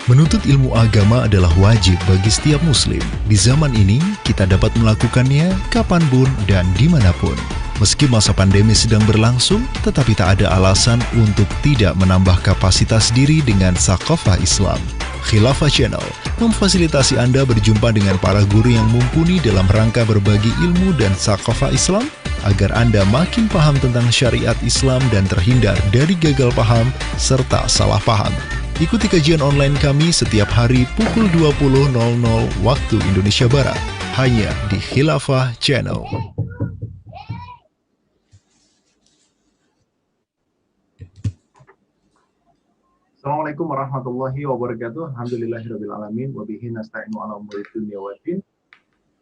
Menuntut ilmu agama adalah wajib bagi setiap muslim. Di zaman ini, kita dapat melakukannya kapanpun dan dimanapun. Meski masa pandemi sedang berlangsung, tetapi tak ada alasan untuk tidak menambah kapasitas diri dengan Thaqafah Islam. Khilafah Channel memfasilitasi Anda berjumpa dengan para guru yang mumpuni dalam rangka berbagi ilmu dan Thaqafah Islam, agar Anda makin paham tentang syariat Islam dan terhindar dari gagal paham serta salah paham. Ikuti kajian online kami setiap hari pukul 20.00 waktu Indonesia Barat, hanya di Khilafah Channel. Assalamualaikum warahmatullahi wabarakatuh. Alhamdulillahirrabbilalamin. Wabihi nasta'inu ala umuri dunia waddin.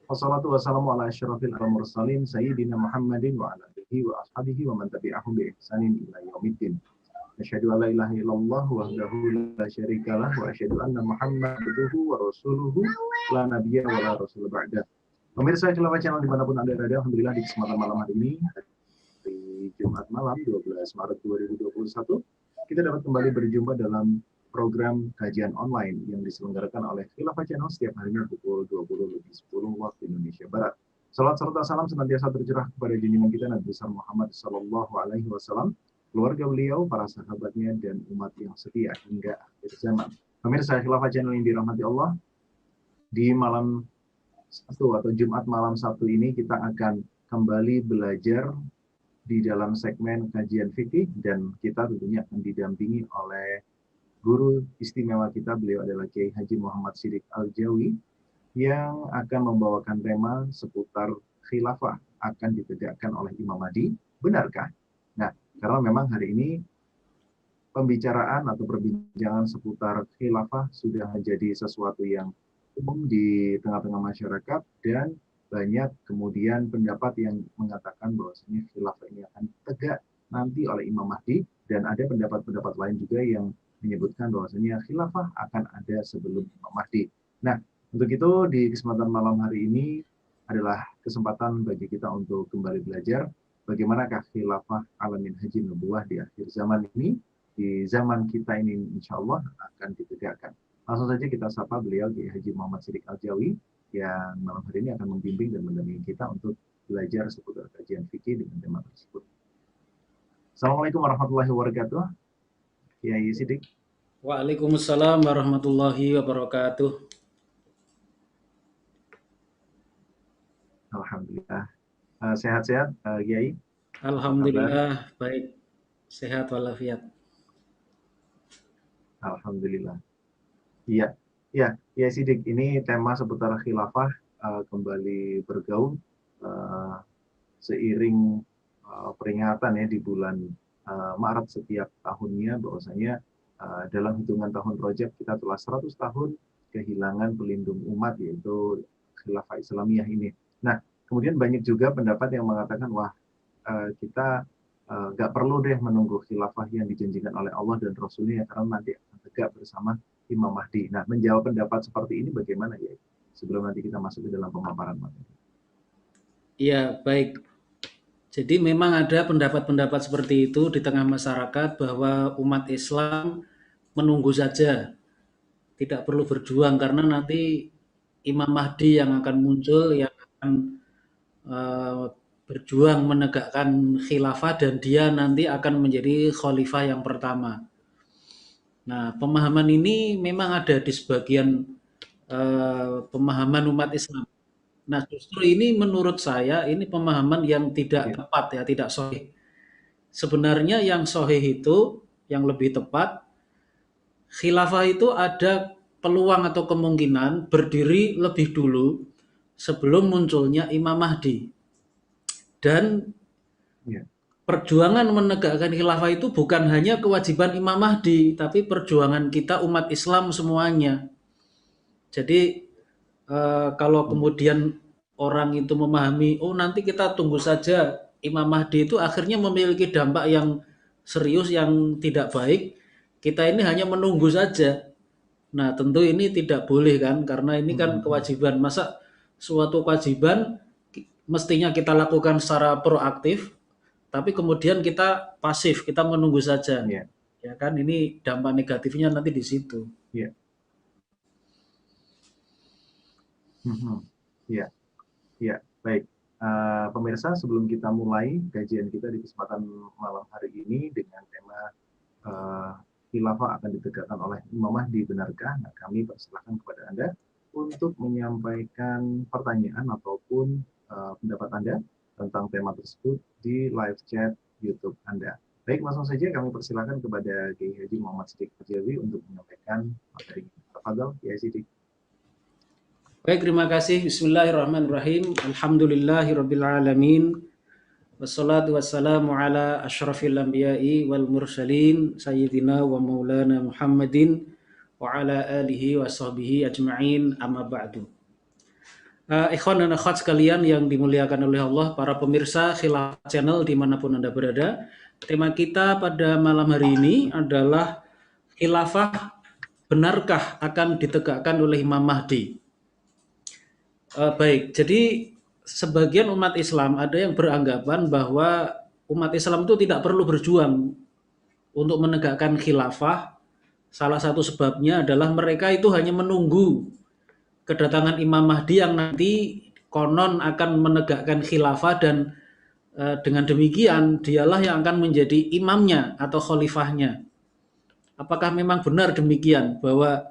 Wassalatu wassalamu ala asyrafil al-mursalin Sayyidina Muhammadin wa ala alihi wa ashabihi wa man tabi'ahum bi ihsanin ila yaumiddin. Asyhadu an la ilaha illallah wahdahu la syarikalah wa asyhadu anna Muhammadan abduhu wa rasuluhu la nabiyya wa la rasul ba'da. Pemirsa Khilafah Channel dimanapun Anda berada, alhamdulillah di kesempatan malam hari ini, hari Jumat malam 12 Maret 2021, kita dapat kembali berjumpa dalam program kajian online yang diselenggarakan oleh Khilafah Channel setiap harinya pukul 20.10 waktu Indonesia Barat. Salat serta salam senantiasa tercurah kepada junjungan kita Nabi besar Muhammad Sallallahu Alaihi Wasallam, keluarga beliau, para sahabatnya, dan umat yang setia hingga akhir zaman. Pemirsa Khilafah Channel yang dirahmati Allah, di malam Sabtu atau Jumat malam Sabtu ini kita akan kembali belajar di dalam segmen kajian fikih, dan kita tentunya akan didampingi oleh guru istimewa kita. Beliau adalah Kiai Haji Muhammad Siddiq Al-Jawi yang akan membawakan tema seputar khilafah akan ditegakkan oleh Imam Mahdi. Benarkah? Nah, karena memang hari ini pembicaraan atau perbincangan seputar khilafah sudah menjadi sesuatu yang umum di tengah-tengah masyarakat, dan banyak kemudian pendapat yang mengatakan bahwasanya khilafah ini akan tegak nanti oleh Imam Mahdi, dan ada pendapat-pendapat lain juga yang menyebutkan bahwasanya khilafah akan ada sebelum Imam Mahdi. Nah, untuk itu di kesempatan malam hari ini adalah kesempatan bagi kita untuk kembali belajar bagaimanakah khilafah alamin haji nubuwah di akhir zaman ini, di zaman kita ini insya Allah akan ditegakkan. Langsung saja kita sapa beliau, Kiai Haji Muhammad Siddiq Al-Jawi, yang malam hari ini akan membimbing dan mendampingi kita untuk belajar seputar kajian fikih dengan tema tersebut. Assalamualaikum warahmatullahi wabarakatuh. Kiai Siddiq. Waalaikumsalam warahmatullahi wabarakatuh. Alhamdulillah. Sehat-sehat, Kiai? Alhamdulillah, baik. Sehat walafiat. Alhamdulillah. Iya, ya Siddiq, ini tema seputar khilafah kembali bergaung seiring peringatan ya di bulan Maret setiap tahunnya, bahwasanya dalam hitungan tahun Rajab kita telah 100 tahun kehilangan pelindung umat, yaitu khilafah Islamiyah ini. Nah, kemudian banyak juga pendapat yang mengatakan, wah kita nggak perlu deh menunggu khilafah yang dijanjikan oleh Allah dan Rasulnya, karena nanti akan tegak bersama Imam Mahdi. Nah, menjawab pendapat seperti ini bagaimana ya? Sebelum nanti kita masuk ke dalam pemaparan materi. Iya, baik. Jadi memang ada pendapat-pendapat seperti itu di tengah masyarakat, bahwa umat Islam menunggu saja, tidak perlu berjuang, karena nanti Imam Mahdi yang akan muncul, yang akan berjuang menegakkan khilafah, dan dia nanti akan menjadi khalifah yang pertama. Nah, pemahaman ini memang ada di sebagian pemahaman umat Islam. Nah, justru ini menurut saya ini pemahaman yang tidak tepat ya, tidak sahih. Sebenarnya yang sahih itu, yang lebih tepat, khilafah itu ada peluang atau kemungkinan berdiri lebih dulu sebelum munculnya Imam Mahdi. Dan perjuangan menegakkan khilafah itu bukan hanya kewajiban Imam Mahdi, tapi perjuangan kita umat Islam semuanya. Jadi kalau kemudian orang itu memahami, oh nanti kita tunggu saja Imam Mahdi, itu akhirnya memiliki dampak yang serius, yang tidak baik. Kita ini hanya menunggu saja. Nah, tentu ini tidak boleh kan, karena ini kan kewajiban. Masa suatu kewajiban mestinya kita lakukan secara proaktif, tapi kemudian kita pasif, kita menunggu saja. Ya kan, ini dampak negatifnya nanti di situ. Ya, ya, baik. Pemirsa, sebelum kita mulai kajian kita di kesempatan malam hari ini dengan tema uh, khilafah akan ditegakkan oleh Imam Mahdi, benarkah? Nah, kami persilahkan kepada Anda untuk menyampaikan pertanyaan ataupun pendapat Anda tentang tema tersebut di live chat YouTube Anda. Baik, langsung saja kami persilahkan kepada Kiai Haji Muhammad Siddiq Fajawi untuk menyampaikan materi. Tafadhol, Kiai Siddiq. Baik, terima kasih. Bismillahirrahmanirrahim. Alhamdulillahirabbil alamin. Wassalatu wassalamu ala asyrafil anbiya'i wal mursalin sayyidina wa maulana Muhammadin wa ala alihi wa sahbihi ajma'in, amma ba'du. Ikhwan dan akhwat sekalian yang dimuliakan oleh Allah, para pemirsa Khilafah Channel dimanapun Anda berada, tema kita pada malam hari ini adalah khilafah benarkah akan ditegakkan oleh Imam Mahdi. Baik, jadi sebagian umat Islam ada yang beranggapan bahwa umat Islam itu tidak perlu berjuang untuk menegakkan khilafah. Salah satu sebabnya adalah mereka itu hanya menunggu kedatangan Imam Mahdi yang nanti konon akan menegakkan khilafah, dan dengan demikian dialah yang akan menjadi imamnya atau khalifahnya. Apakah memang benar demikian bahwa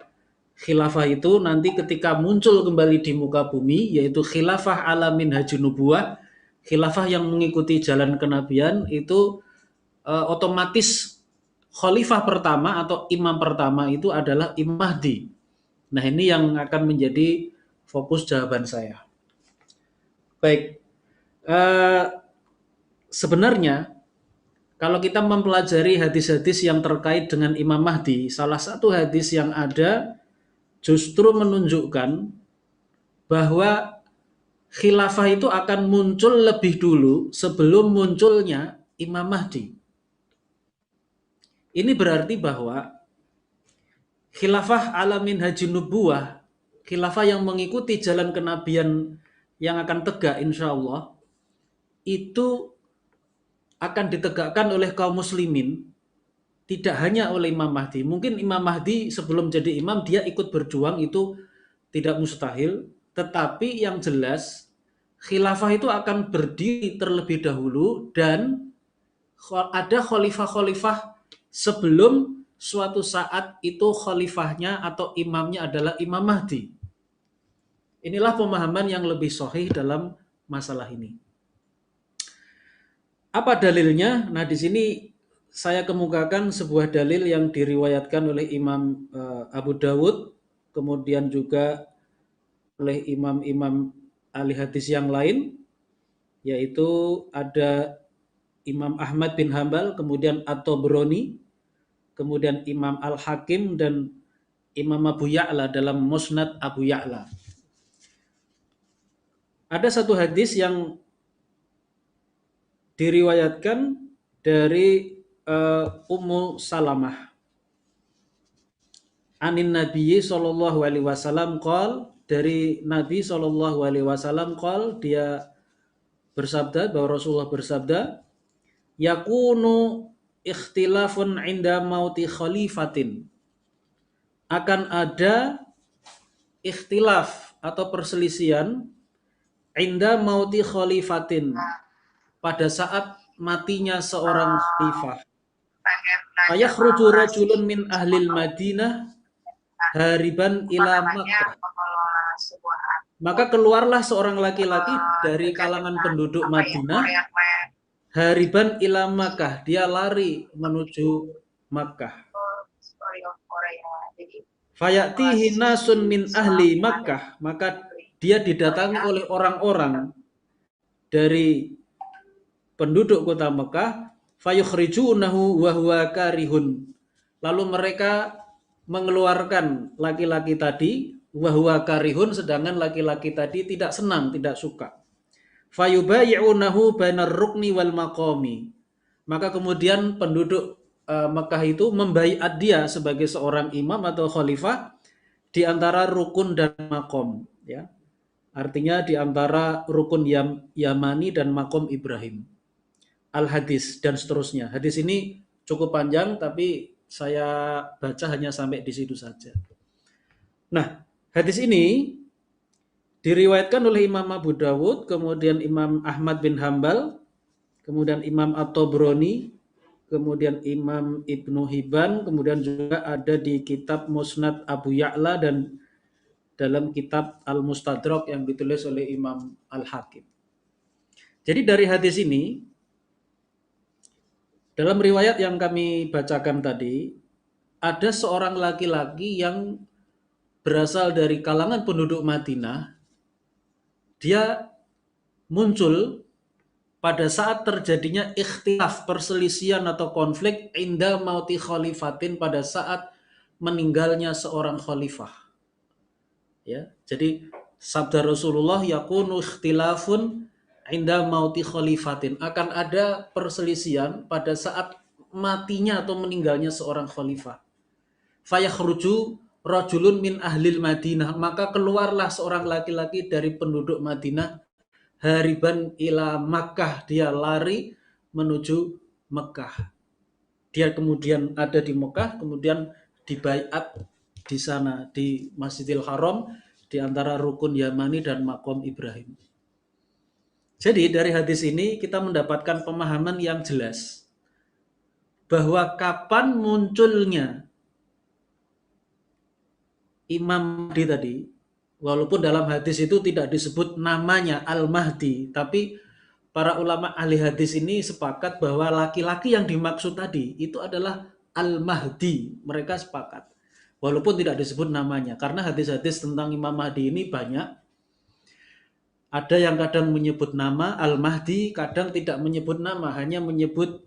khilafah itu nanti ketika muncul kembali di muka bumi, yaitu khilafah ala minhajun nubuwah, khilafah yang mengikuti jalan kenabian, itu otomatis khalifah pertama atau imam pertama itu adalah Imam Mahdi. Nah, ini yang akan menjadi fokus jawaban saya. Baik, sebenarnya kalau kita mempelajari hadis-hadis yang terkait dengan Imam Mahdi, salah satu hadis yang ada justru menunjukkan bahwa khilafah itu akan muncul lebih dulu sebelum munculnya Imam Mahdi. Ini berarti bahwa khilafah ala minhajun nubuwah, khilafah yang mengikuti jalan kenabian yang akan tegak insya Allah, itu akan ditegakkan oleh kaum muslimin, tidak hanya oleh Imam Mahdi. Mungkin Imam Mahdi sebelum jadi imam dia ikut berjuang, itu tidak mustahil, tetapi yang jelas khilafah itu akan berdiri terlebih dahulu dan ada khalifah-khalifah sebelum suatu saat itu khalifahnya atau imamnya adalah Imam Mahdi. Inilah pemahaman yang lebih sahih dalam masalah ini. Apa dalilnya? Nah, di sini saya kemukakan sebuah dalil yang diriwayatkan oleh Imam Abu Dawud, kemudian juga oleh imam-imam ahli hadis yang lain, yaitu ada Imam Ahmad bin Hambal, kemudian At-Tabrani, kemudian Imam Al-Hakim, dan Imam Abu Ya'la dalam Musnad Abu Ya'la. Ada satu hadis yang diriwayatkan dari Ummu Salamah anin Nabi sallallahu alaihi wasallam qol, dari Nabi sallallahu alaihi wasallam qol, dia bersabda, bahwa Rasulullah bersabda, yakunu ikhtilafun inda mauti khalifatin, akan ada ikhtilaf atau perselisihan inda mauti khalifatin, pada saat matinya seorang khalifah. Fayakhruju rajulun min ahlil Madinah hariban ila Makkah, maka keluarlah seorang laki-laki dari kalangan penduduk Madinah, hariban ila Makkah, dia lari menuju Makkah. Fayatihi nasun min ahli Makkah, maka dia didatangi oleh orang-orang dari penduduk kota Mekah, fayukhrijunahu wa huwa karihun, lalu mereka mengeluarkan laki-laki tadi, wa huwa karihun, sedangkan laki-laki tadi tidak senang, tidak suka. Fayubayi'unahu bainar rukni wal maqami, maka kemudian penduduk Mekah itu membaiat dia sebagai seorang imam atau khalifah di antara rukun dan maqam, ya. Artinya di antara rukun Yamani dan maqam Ibrahim. Al-hadis dan seterusnya. Hadis ini cukup panjang, tapi saya baca hanya sampai di situ saja. Nah, hadis ini Diriwayatkan oleh Imam Abu Dawud, kemudian Imam Ahmad bin Hambal, kemudian Imam At-Tabrani, kemudian Imam Ibnu Hibban, kemudian juga ada di kitab Musnad Abu Ya'la dan dalam kitab Al-Mustadrak yang ditulis oleh Imam Al-Hakim. Jadi dari hadis ini, dalam riwayat yang kami bacakan tadi, ada seorang laki-laki yang berasal dari kalangan penduduk Madinah. Dia muncul pada saat terjadinya ikhtilaf, perselisihan atau konflik inda mauti khalifatin, pada saat meninggalnya seorang khalifah. Ya, jadi sabda Rasulullah, yakunu ikhtilafun inda mauti khalifatin, akan ada perselisihan pada saat matinya atau meninggalnya seorang khalifah. Fayakhruju rajulun min ahlil Madinah, maka keluarlah seorang laki-laki dari penduduk Madinah, hariban ila Makkah, dia lari menuju Mekah. Dia kemudian ada di Mekah, kemudian dibaiat di sana di Masjidil Haram, di antara rukun Yamani dan Maqam Ibrahim. Jadi dari hadis ini kita mendapatkan pemahaman yang jelas bahwa kapan munculnya Imam Mahdi tadi, walaupun dalam hadis itu tidak disebut namanya Al-Mahdi, tapi para ulama ahli hadis ini sepakat bahwa laki-laki yang dimaksud tadi itu adalah Al-Mahdi. Mereka sepakat, walaupun tidak disebut namanya, karena hadis-hadis tentang Imam Mahdi ini banyak. Ada yang kadang menyebut nama Al-Mahdi, kadang tidak menyebut nama, hanya menyebut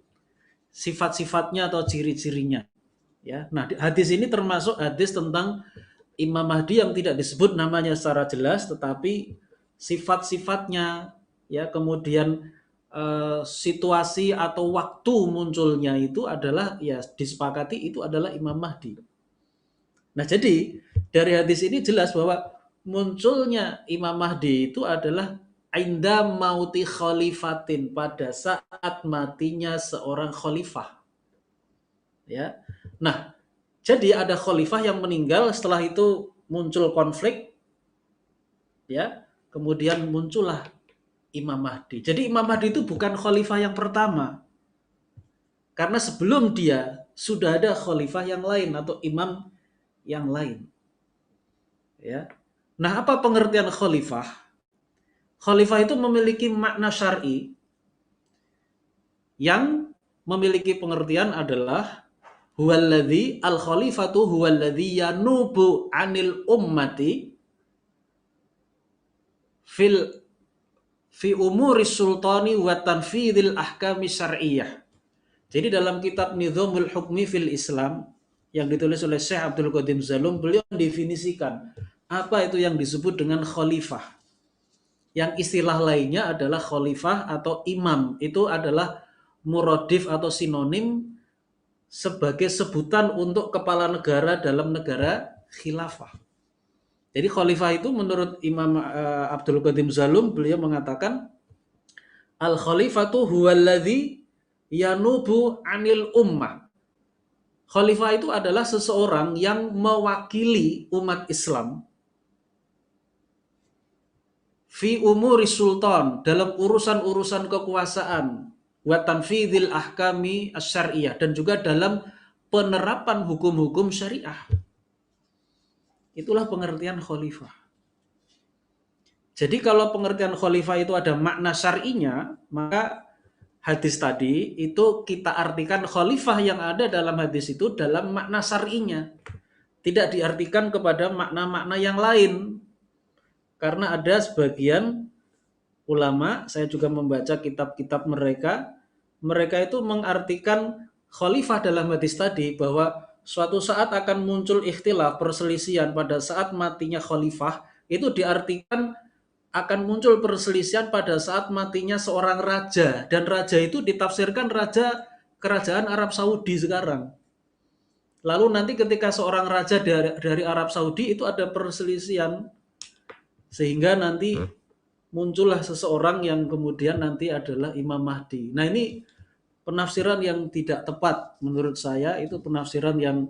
sifat-sifatnya atau ciri-cirinya. Ya, nah hadis ini termasuk hadis tentang Imam Mahdi yang tidak disebut namanya secara jelas, tetapi sifat-sifatnya, ya, kemudian situasi atau waktu munculnya itu adalah, ya, disepakati itu adalah Imam Mahdi. Nah, jadi dari hadis ini jelas bahwa munculnya Imam Mahdi itu adalah inda mauti khalifatin, pada saat matinya seorang khalifah. Ya. Nah, jadi ada khalifah yang meninggal, setelah itu muncul konflik, ya, kemudian muncullah Imam Mahdi. Jadi Imam Mahdi itu bukan khalifah yang pertama, karena sebelum dia sudah ada khalifah yang lain atau imam yang lain. Ya. Nah, apa pengertian khalifah? Khalifah itu memiliki makna syar'i yang memiliki pengertian adalah huwallazi, al-khalifatu huwallazi yanubu anil ummati fi umuri sultani wa tanfidil ahkami syar'iyyah. Jadi dalam kitab Nizamul Hukmi fil Islam yang ditulis oleh Syekh Abdul Qadim Zalum, beliau mendefinisikan apa itu yang disebut dengan khalifah. Yang istilah lainnya adalah khalifah atau imam. Itu adalah muradif atau sinonim sebagai sebutan untuk kepala negara dalam negara khilafah. Jadi khalifah itu menurut Imam Abdul Qadim Zalum, beliau mengatakan al-khalifatu huwallazi yanubu anil ummah. Khalifah itu adalah seseorang yang mewakili umat Islam fi umuri sultan, dalam urusan-urusan kekuasaan, wa tanfidil ahkami asy-syar'iyyah, dan juga dalam penerapan hukum-hukum syariah. Itulah pengertian khalifah. Jadi kalau pengertian khalifah itu ada makna syar'inya, maka hadis tadi itu kita artikan khalifah yang ada dalam hadis itu dalam makna syar'inya. Tidak diartikan kepada makna-makna yang lain. Karena ada sebagian ulama, saya juga membaca kitab-kitab mereka itu mengartikan khalifah dalam hadis tadi bahwa suatu saat akan muncul ikhtilaf, perselisihan pada saat matinya khalifah, itu diartikan akan muncul perselisihan pada saat matinya seorang raja, dan raja itu ditafsirkan raja kerajaan Arab Saudi sekarang. Lalu nanti ketika seorang raja dari Arab Saudi itu ada perselisihan, sehingga nanti muncullah seseorang yang kemudian nanti adalah Imam Mahdi. Nah, ini penafsiran yang tidak tepat menurut saya, itu penafsiran yang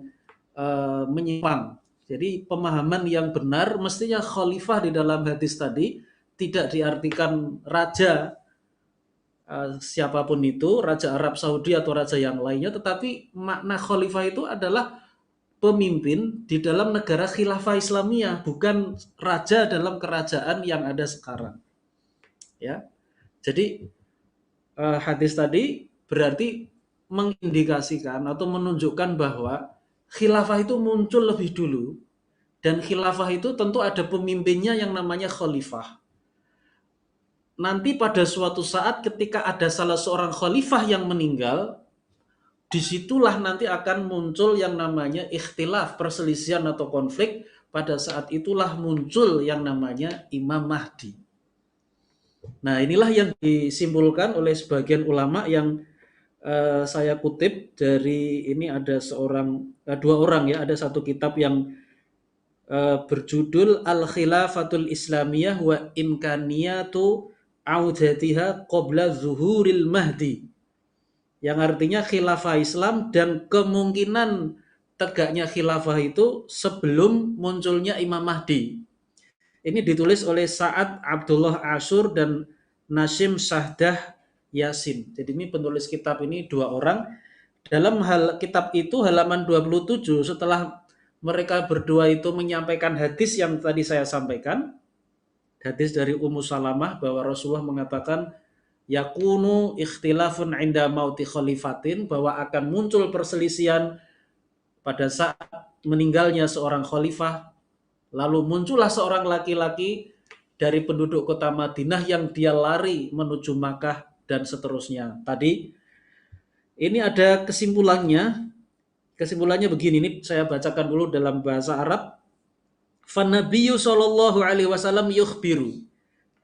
menyimpang. Jadi pemahaman yang benar mestinya khalifah di dalam hadis tadi tidak diartikan raja siapapun itu, raja Arab Saudi atau raja yang lainnya, tetapi makna khalifah itu adalah pemimpin di dalam negara khilafah Islamiyah, bukan raja dalam kerajaan yang ada sekarang. Ya, jadi hadis tadi berarti mengindikasikan atau menunjukkan bahwa khilafah itu muncul lebih dulu, dan khilafah itu tentu ada pemimpinnya yang namanya khalifah. Nanti pada suatu saat ketika ada salah seorang khalifah yang meninggal, disitulah nanti akan muncul yang namanya ikhtilaf, perselisihan atau konflik. Pada saat itulah muncul yang namanya Imam Mahdi. Nah, inilah yang disimpulkan oleh sebagian ulama yang saya kutip dari ini, ada dua orang ya, ada satu kitab yang berjudul Al-Khilafatul Islamiyah wa Imkaniyatu Audatiha Qabla Zuhuril Mahdi, yang artinya khilafah Islam dan kemungkinan tegaknya khilafah itu sebelum munculnya Imam Mahdi. Ini ditulis oleh Sa'ad Abdullah Ashur dan Nasim Sahdah Yasin. Jadi ini penulis kitab ini dua orang. Dalam kitab itu halaman 27, setelah mereka berdua itu menyampaikan hadis yang tadi saya sampaikan, hadis dari Ummu Salamah bahwa Rasulullah mengatakan yakunu ikhtilafun inda mauti khalifatin, bahwa akan muncul perselisihan pada saat meninggalnya seorang khalifah. Lalu muncullah seorang laki-laki dari penduduk kota Madinah yang dia lari menuju Makkah dan seterusnya. Tadi ini ada kesimpulannya. Kesimpulannya begini, ini saya bacakan dulu dalam bahasa Arab. Fan-Nabiyyu sallallahu alaihi wasallam yukhbiru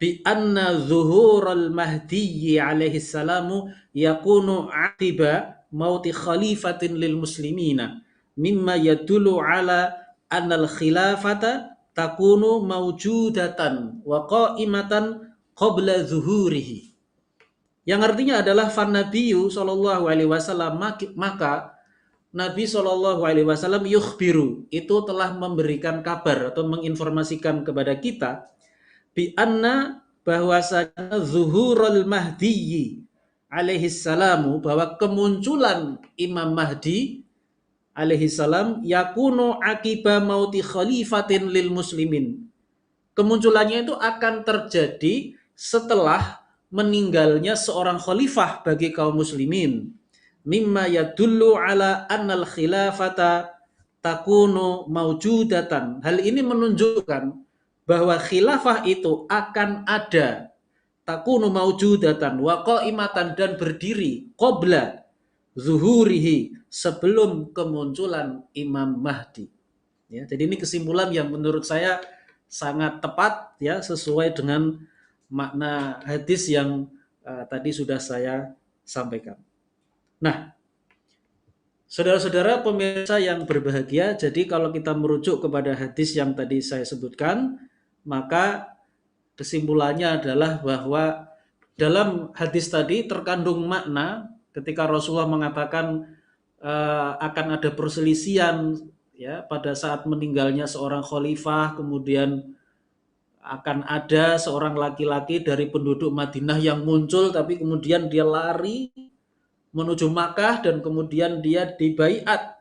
bi anna zuhural mahdi alaihi salamu yakunu aqiba mauti khalifatin lil muslimina mimma yadullu ala annal khilafata takunu mawjudatan wa qa'imatan qabla zuhurihi. Yang artinya adalah fan nabiyyu sallallahu alaihi wasallam, maka Nabi sallallahu alaihi wasallam yukhbiru, itu telah memberikan kabar atau menginformasikan kepada kita bi anna, bahwasanya zuhurul mahdi alaihi salamu, bahwa kemunculan Imam Mahdi alaihi salam yakunu akiba mauti khalifatin lil muslimin, kemunculannya itu akan terjadi setelah meninggalnya seorang khalifah bagi kaum muslimin, mimma yadullu ala annal khilafata takunu maujudatan. Hal ini menunjukkan bahwa khilafah itu akan ada, takunu maujudatan wa qaimatan, dan berdiri qabla zuhurihi, sebelum kemunculan Imam Mahdi. Ya, jadi ini kesimpulan yang menurut saya sangat tepat ya, sesuai dengan makna hadis yang tadi sudah saya sampaikan. Nah, saudara-saudara pemirsa yang berbahagia, jadi kalau kita merujuk kepada hadis yang tadi saya sebutkan, maka kesimpulannya adalah bahwa dalam hadis tadi terkandung makna ketika Rasulullah mengatakan akan ada perselisihan ya pada saat meninggalnya seorang khalifah, kemudian akan ada seorang laki-laki dari penduduk Madinah yang muncul, tapi kemudian dia lari menuju Makkah dan kemudian dia dibaiat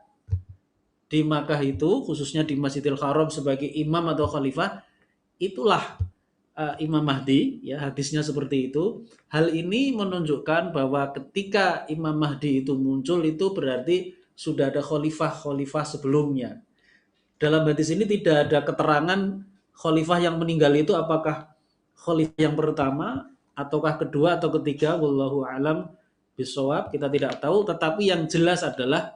di Makkah itu, khususnya di Masjidil Haram sebagai imam atau khalifah. Itulah Imam Mahdi, ya, hadisnya seperti itu. Hal ini menunjukkan bahwa ketika Imam Mahdi itu muncul, itu berarti sudah ada khalifah-khalifah sebelumnya. Dalam hadis ini tidak ada keterangan khalifah yang meninggal itu apakah khalifah yang pertama ataukah kedua atau ketiga, wallahu alam bisawab, kita tidak tahu. Tetapi yang jelas adalah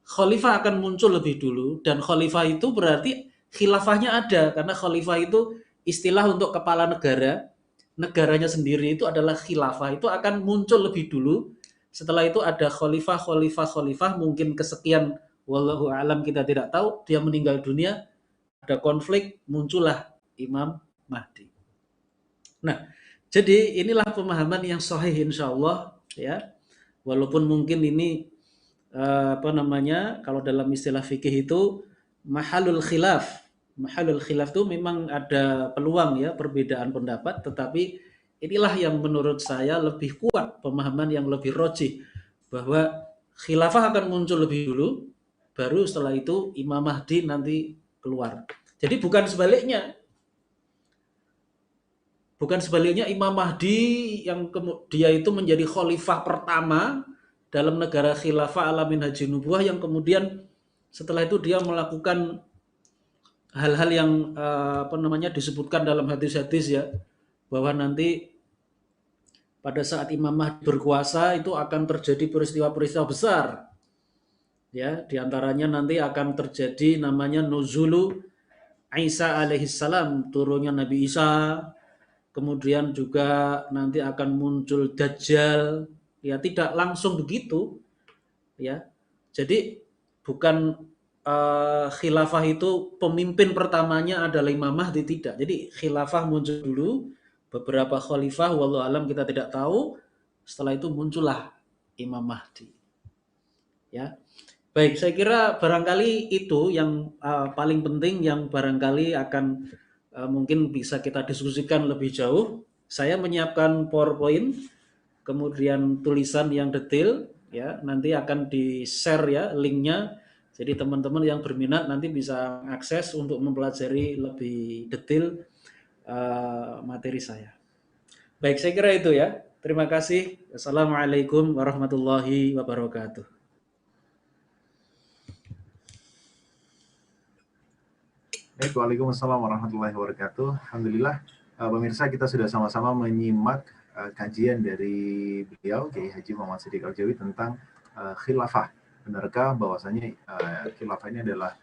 khalifah akan muncul lebih dulu, dan khalifah itu berarti khilafahnya ada, karena khalifah itu istilah untuk kepala negara, negaranya sendiri itu adalah khilafah, itu akan muncul lebih dulu. Setelah itu ada khalifah, mungkin kesekian, wallahu alam, kita tidak tahu, dia meninggal dunia, ada konflik, muncullah Imam Mahdi. Nah, jadi inilah pemahaman yang sahih insyaallah ya. Walaupun mungkin ini kalau dalam istilah fikih itu mahalul khilaf. Mahalul khilaf itu memang ada peluang ya perbedaan pendapat, tetapi inilah yang menurut saya lebih kuat, pemahaman yang lebih rojih, bahwa khilafah akan muncul lebih dulu, baru setelah itu Imam Mahdi nanti keluar. Jadi bukan sebaliknya Imam Mahdi yang dia itu menjadi khalifah pertama dalam negara khilafah ala minhajin nubuwah, yang kemudian setelah itu dia melakukan hal-hal yang disebutkan dalam hadis-hadis ya, bahwa nanti pada saat Imam Mahdi berkuasa itu akan terjadi peristiwa-peristiwa besar ya, diantaranya nanti akan terjadi namanya nuzulu Isa alaihissalam, turunnya Nabi Isa, kemudian juga nanti akan muncul Dajjal, ya tidak langsung begitu ya. Jadi bukan khilafah itu pemimpin pertamanya adalah Imam Mahdi, tidak. Jadi khilafah muncul dulu, beberapa khalifah wallahu alam kita tidak tahu, setelah itu muncullah Imam Mahdi. Ya. Baik, saya kira barangkali itu yang paling penting, yang barangkali akan mungkin bisa kita diskusikan lebih jauh. Saya menyiapkan PowerPoint, kemudian tulisan yang detail ya, nanti akan di-share ya linknya. Jadi teman-teman yang berminat nanti bisa akses untuk mempelajari lebih detail materi saya. Baik, saya kira itu ya. Terima kasih. Assalamualaikum warahmatullahi wabarakatuh. Baik, waalaikumsalam warahmatullahi wabarakatuh. Alhamdulillah, pemirsa kita sudah sama-sama menyimak kajian dari beliau, Kiai Haji Muhammad Shiddiq Al-Jawi tentang khilafah. Benarkah bahwasanya khilafah ini adalah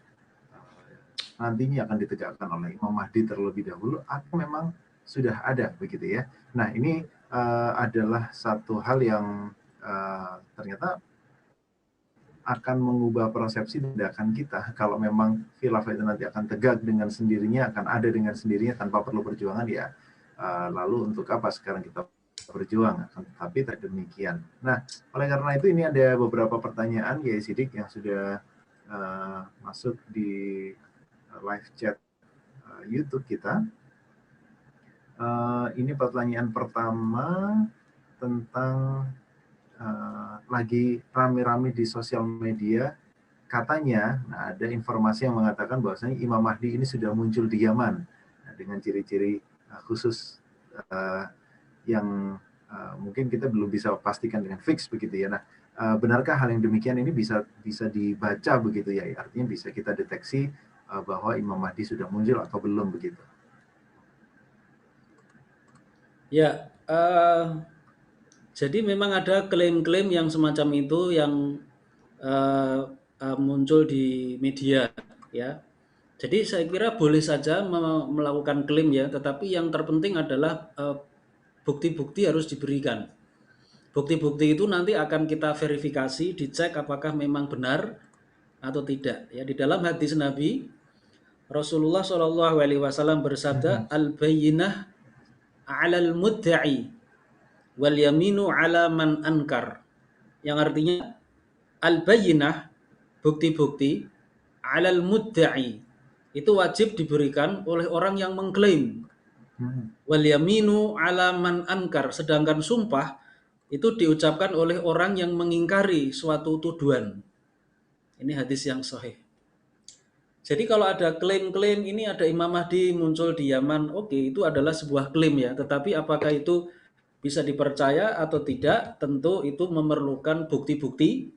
nantinya akan ditegakkan oleh Imam Mahdi terlebih dahulu, atau memang sudah ada begitu ya? Nah, ini adalah satu hal yang ternyata akan mengubah persepsi tindakan kita. Kalau memang khilafah itu nanti akan tegak dengan sendirinya, akan ada dengan sendirinya tanpa perlu perjuangan, ya lalu untuk apa sekarang kita berjuang? Tapi tak demikian. Nah, oleh karena itu ini ada beberapa pertanyaan Kiai Shiddiq yang sudah masuk di live chat YouTube kita. Ini pertanyaan pertama tentang lagi rame-rame di sosial media, katanya ada informasi yang mengatakan bahwasanya Imam Mahdi ini sudah muncul di Yaman dengan ciri-ciri khusus yang mungkin kita belum bisa pastikan dengan fix begitu ya. Nah, benarkah hal yang demikian ini bisa dibaca begitu ya? Artinya bisa kita deteksi bahwa Imam Mahdi sudah muncul atau belum begitu? Ya, jadi memang ada klaim-klaim yang semacam itu yang muncul di media ya. Jadi saya kira boleh saja melakukan klaim ya, tetapi yang terpenting adalah bukti-bukti harus diberikan. Bukti-bukti itu nanti akan kita verifikasi, dicek apakah memang benar atau tidak. Ya, di dalam hadis Nabi, Rasulullah SAW bersabda, al-bayyinah 'alal mudda'i wal yaminu 'ala man ankar. Yang artinya al-bayyinah, bukti-bukti, 'alal mudda'i, itu wajib diberikan oleh orang yang mengklaim. Wal yaminu 'ala man ankar, sedangkan sumpah itu diucapkan oleh orang yang mengingkari suatu tuduhan. Ini hadis yang sahih. Jadi kalau ada klaim-klaim ini ada Imam Mahdi muncul di Yaman, oke, itu adalah sebuah klaim ya. Tetapi apakah itu bisa dipercaya atau tidak, tentu itu memerlukan bukti-bukti.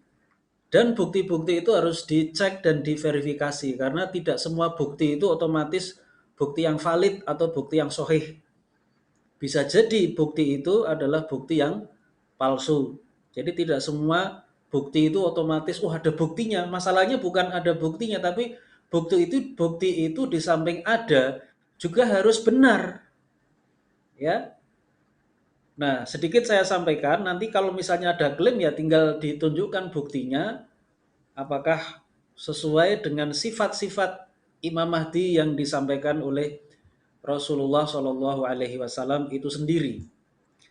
Dan bukti-bukti itu harus dicek dan diverifikasi. Karena tidak semua bukti itu otomatis bukti yang valid atau bukti yang sahih. Bisa jadi bukti itu adalah bukti yang palsu. Jadi tidak semua bukti itu otomatis, ada buktinya. Masalahnya bukan ada buktinya, tapi bukti itu di samping ada juga harus benar. Ya. Nah, sedikit saya sampaikan, nanti kalau misalnya ada klaim ya tinggal ditunjukkan buktinya apakah sesuai dengan sifat-sifat Imam Mahdi yang disampaikan oleh Rasulullah SAW itu sendiri.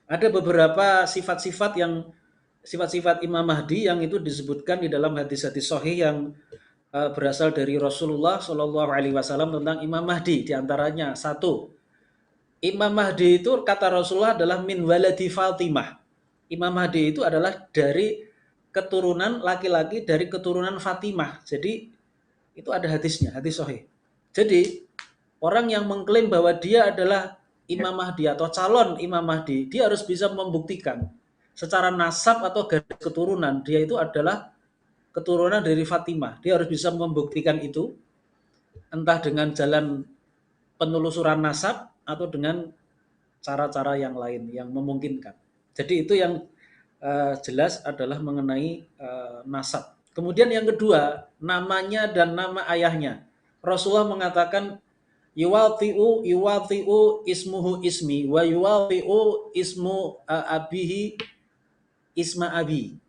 Ada beberapa sifat-sifat Imam Mahdi yang itu disebutkan di dalam hadis-hadis sahih yang berasal dari Rasulullah Shallallahu Alaihi Wasallam tentang Imam Mahdi. Di antaranya satu, Imam Mahdi itu kata Rasulullah adalah min waladi Fatimah. Imam Mahdi itu adalah dari keturunan laki-laki dari keturunan Fatimah. Jadi itu ada hadisnya, hadis sahih. Jadi orang yang mengklaim bahwa dia adalah Imam Mahdi atau calon Imam Mahdi, dia harus bisa membuktikan secara nasab atau garis keturunan dia itu adalah keturunan dari Fatimah. Dia harus bisa membuktikan itu entah dengan jalan penelusuran nasab atau dengan cara-cara yang lain yang memungkinkan. Jadi itu yang jelas adalah mengenai nasab. Kemudian yang kedua, namanya dan nama ayahnya. Rasulullah mengatakan yuwati'u ismuhu ismi wa yuwati'u ismu abihi isma abi.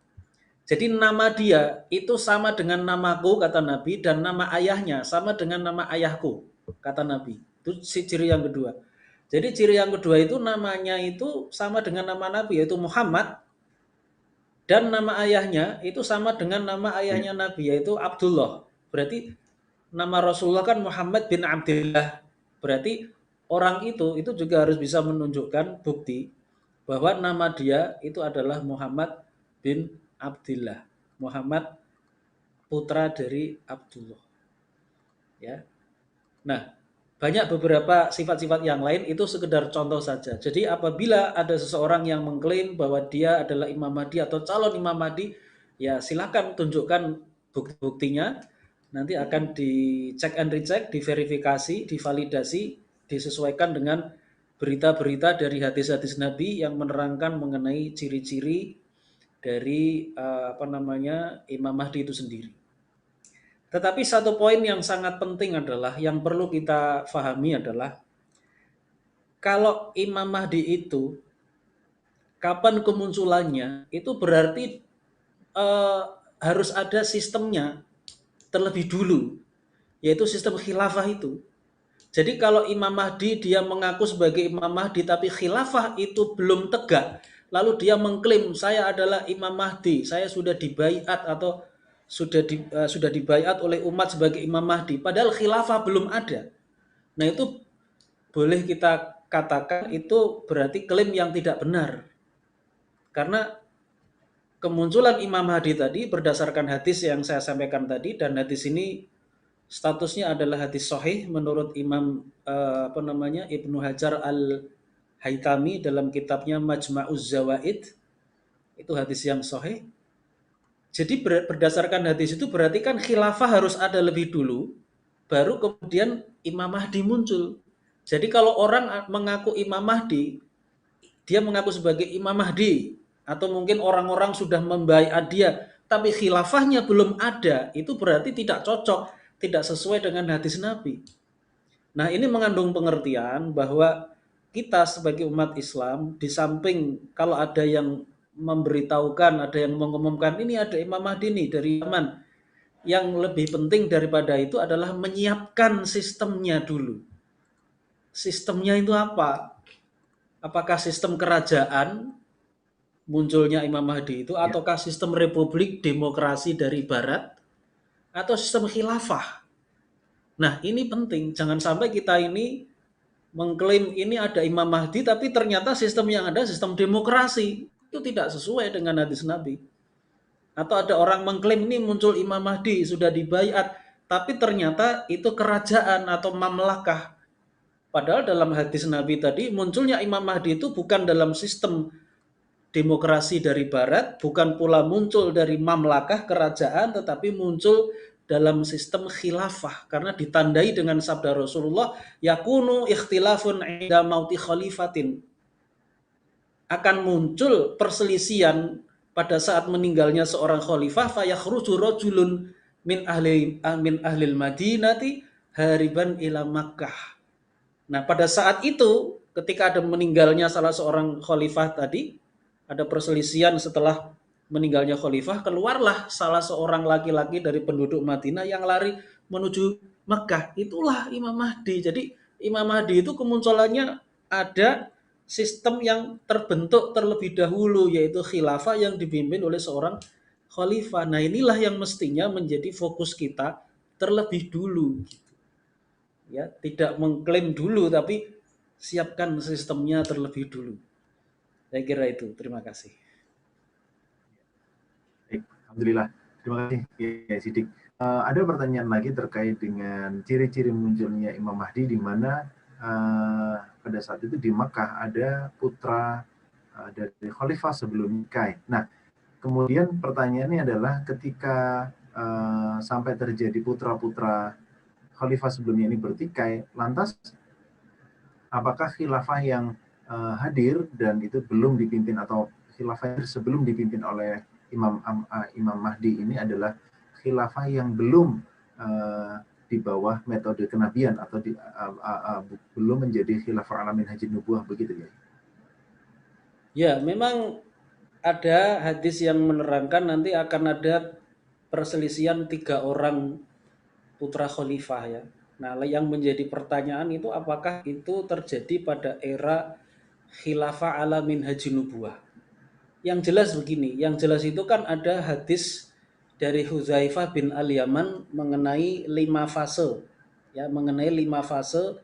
Jadi nama dia itu sama dengan namaku kata Nabi dan nama ayahnya sama dengan nama ayahku kata Nabi. Itu ciri yang kedua. Jadi ciri yang kedua itu namanya itu sama dengan nama Nabi yaitu Muhammad dan nama ayahnya itu sama dengan nama ayahnya Nabi yaitu Abdullah. Berarti nama Rasulullah kan Muhammad bin Abdullah. Berarti orang itu juga harus bisa menunjukkan bukti bahwa nama dia itu adalah Muhammad bin Abdullah. Muhammad putra dari Abdullah. Ya. Nah, banyak beberapa sifat-sifat yang lain itu sekedar contoh saja. Jadi apabila ada seseorang yang mengklaim bahwa dia adalah Imam Mahdi atau calon Imam Mahdi, ya silakan tunjukkan bukti-buktinya. Nanti akan dicek and recheck, diverifikasi, divalidasi, disesuaikan dengan berita-berita dari hadis-hadis Nabi yang menerangkan mengenai ciri-ciri dari Imam Mahdi itu sendiri. Tetapi satu poin yang sangat penting adalah yang perlu kita pahami adalah kalau Imam Mahdi itu kapan kemunculannya itu berarti harus ada sistemnya terlebih dulu, yaitu sistem khilafah itu. Jadi kalau Imam Mahdi dia mengaku sebagai Imam Mahdi tapi khilafah itu belum tegak, lalu dia mengklaim saya adalah Imam Mahdi, saya sudah dibaiat atau sudah dibaiat oleh umat sebagai Imam Mahdi, padahal khilafah belum ada. Nah itu boleh kita katakan itu berarti klaim yang tidak benar. Karena kemunculan Imam Mahdi tadi berdasarkan hadis yang saya sampaikan tadi, dan hadis ini statusnya adalah hadis sahih menurut Imam Ibnu Hajar Al-Haytami dalam kitabnya Majma'uz Zawaid. Itu hadis yang sahih. Jadi berdasarkan hadis itu berarti kan khilafah harus ada lebih dulu, baru kemudian Imam Mahdi muncul. Jadi kalau orang mengaku Imam Mahdi, dia mengaku sebagai Imam Mahdi, atau mungkin orang-orang sudah membaiat dia, tapi khilafahnya belum ada, itu berarti tidak cocok, tidak sesuai dengan hadis Nabi. Nah ini mengandung pengertian bahwa kita sebagai umat Islam, di samping kalau ada yang memberitahukan, ada yang mengumumkan ini ada Imam Mahdi nih dari Yaman, yang lebih penting daripada itu adalah menyiapkan sistemnya dulu. Sistemnya itu apa? Apakah sistem kerajaan munculnya Imam Mahdi itu, ataukah sistem republik demokrasi dari barat, atau sistem khilafah? Nah ini penting, jangan sampai kita ini mengklaim ini ada Imam Mahdi tapi ternyata sistem yang ada sistem demokrasi. Itu tidak sesuai dengan hadis Nabi. Atau ada orang mengklaim ini muncul Imam Mahdi sudah dibaiat, tapi ternyata itu kerajaan atau mamlakah. Padahal dalam hadis Nabi tadi munculnya Imam Mahdi itu bukan dalam sistem demokrasi dari barat, bukan pula muncul dari mamlakah kerajaan, tetapi muncul dalam sistem khilafah, karena ditandai dengan sabda Rasulullah, yakunu ikhtilafun inda mauti khalifatin, akan muncul perselisihan pada saat meninggalnya seorang khalifah, fayakhruju rajulun min ahlil madinati hariban ila Makkah. Nah pada saat itu ketika ada meninggalnya salah seorang khalifah tadi, ada perselisihan setelah meninggalnya khalifah, keluarlah salah seorang laki-laki dari penduduk Madinah yang lari menuju Mekah. Itulah Imam Mahdi. Jadi Imam Mahdi itu kemunculannya ada sistem yang terbentuk terlebih dahulu, yaitu khilafah yang dipimpin oleh seorang khalifah. Nah inilah yang mestinya menjadi fokus kita terlebih dulu, ya, tidak mengklaim dulu tapi siapkan sistemnya terlebih dulu. Saya kira itu. Terima kasih. Baik, alhamdulillah. Terima kasih ya Sidik. Ada pertanyaan lagi terkait dengan ciri-ciri munculnya Imam Mahdi, di mana pada saat itu di Makkah ada putra dari khalifah sebelum Kai. Nah, kemudian pertanyaannya adalah ketika sampai terjadi putra-putra khalifah sebelumnya ini bertikai, lantas apakah khilafah yang hadir dan itu belum dipimpin, atau khilafah sebelum dipimpin oleh Imam Mahdi ini adalah khilafah yang belum di bawah metode kenabian atau belum menjadi khilafah alamin haji nubuah, begitu ya? Ya, memang ada hadis yang menerangkan nanti akan ada perselisihan 3 orang putra khalifah, ya. Nah, yang menjadi pertanyaan itu apakah itu terjadi pada era khilafah alamin haji nubuah. Yang jelas begini, yang jelas itu kan ada hadis dari Hudzaifah bin Al-Yaman mengenai 5 fase, ya, mengenai 5 fase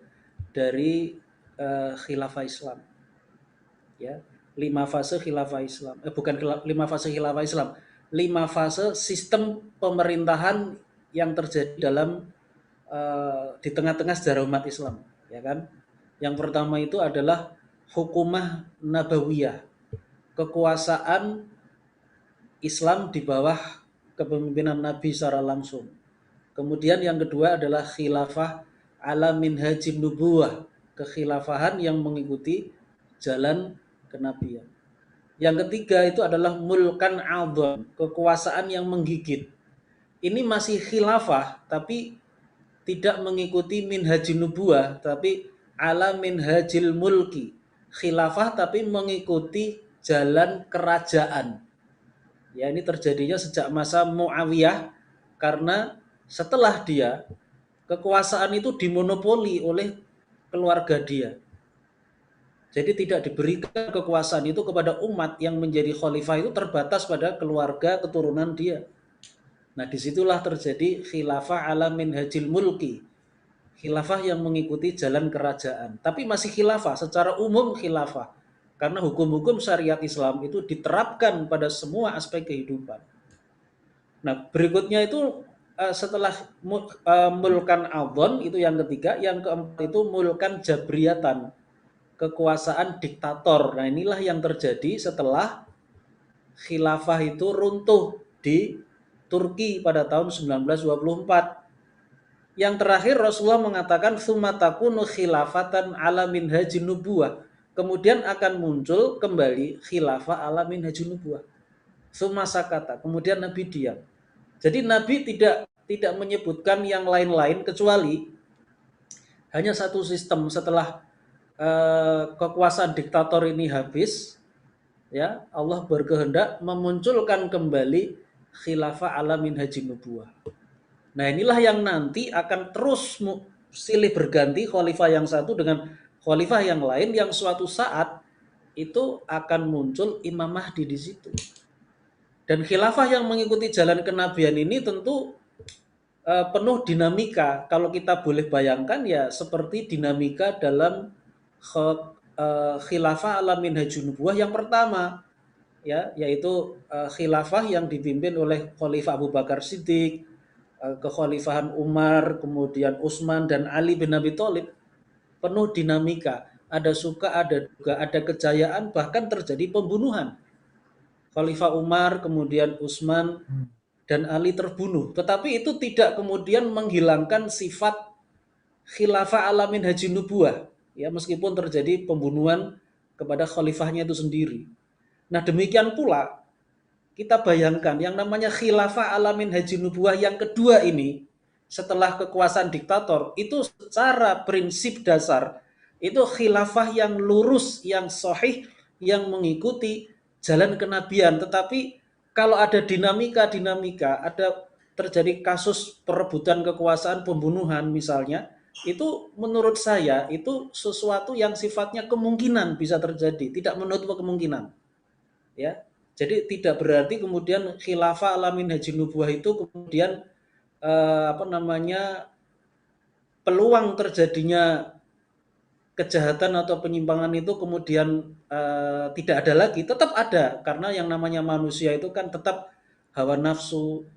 dari khilafah Islam, ya. 5 fase khilafah Islam, bukan 5 fase khilafah Islam, 5 fase sistem pemerintahan yang terjadi dalam di tengah-tengah sejarah umat Islam, ya kan. Yang pertama itu adalah hukumah nabawiyah, kekuasaan Islam di bawah kepemimpinan Nabi secara langsung. Kemudian yang kedua adalah khilafah ala minhajin nubuwah, kekhilafahan yang mengikuti jalan kenabian. Yang ketiga itu adalah mulkan a'dham, kekuasaan yang menggigit. Ini masih khilafah tapi tidak mengikuti minhajin nubuwah, tapi ala minhajil mulki, khilafah tapi mengikuti jalan kerajaan. Ya, ini terjadinya sejak masa Muawiyah, karena setelah dia kekuasaan itu dimonopoli oleh keluarga dia. Jadi tidak diberikan kekuasaan itu kepada umat, yang menjadi khalifah itu terbatas pada keluarga keturunan dia. Nah, disitulah terjadi khilafah ala minhajil mulki, khilafah yang mengikuti jalan kerajaan. Tapi masih khilafah, secara umum khilafah. Karena hukum-hukum syariat Islam itu diterapkan pada semua aspek kehidupan. Nah, berikutnya itu setelah mulkan a'dham itu yang ketiga, yang keempat itu mulkan jabriyatan, kekuasaan diktator. Nah, inilah yang terjadi setelah khilafah itu runtuh di Turki pada tahun 1924. Yang terakhir Rasulullah mengatakan tsumma takunu khilafatan ala minhajin nubuwah. Kemudian akan muncul kembali khilafah ala minhajin nubuwah. Tsumma sakata. Kemudian Nabi diam. Jadi Nabi tidak menyebutkan yang lain-lain kecuali hanya satu sistem. Setelah kekuasaan diktator ini habis, ya, Allah berkehendak memunculkan kembali khilafah ala minhajin nubuwah. Nah, inilah yang nanti akan terus silih berganti khalifah yang satu dengan khalifah yang lain, yang suatu saat itu akan muncul Imam Mahdi di situ. Dan khilafah yang mengikuti jalan kenabian ini tentu penuh dinamika. Kalau kita boleh bayangkan, ya seperti dinamika dalam khilafah ala minhajun nubuwah yang pertama, ya, yaitu khilafah yang dipimpin oleh Khalifah Abu Bakar Siddiq, kekhalifahan Umar, kemudian Utsman dan Ali bin Abi Thalib, penuh dinamika. Ada suka, ada duka, ada kejayaan, bahkan terjadi pembunuhan. Khalifah Umar, kemudian Utsman dan Ali terbunuh. Tetapi itu tidak kemudian menghilangkan sifat khilafah ala minhajin nubuwah, ya, meskipun terjadi pembunuhan kepada khalifahnya itu sendiri. Nah, demikian pula kita bayangkan yang namanya khilafah ala minhajin nubuwah yang kedua ini, setelah kekuasaan diktator, itu secara prinsip dasar itu khilafah yang lurus, yang sahih, yang mengikuti jalan kenabian. Tetapi kalau ada dinamika, ada terjadi kasus perebutan kekuasaan, pembunuhan misalnya, itu menurut saya itu sesuatu yang sifatnya kemungkinan bisa terjadi, tidak menutup kemungkinan, ya. Jadi tidak berarti kemudian khilafah ala minhajin nubuwah itu kemudian apa namanya, peluang terjadinya kejahatan atau penyimpangan itu kemudian tidak ada lagi, tetap ada, karena yang namanya manusia itu kan tetap hawa nafsu,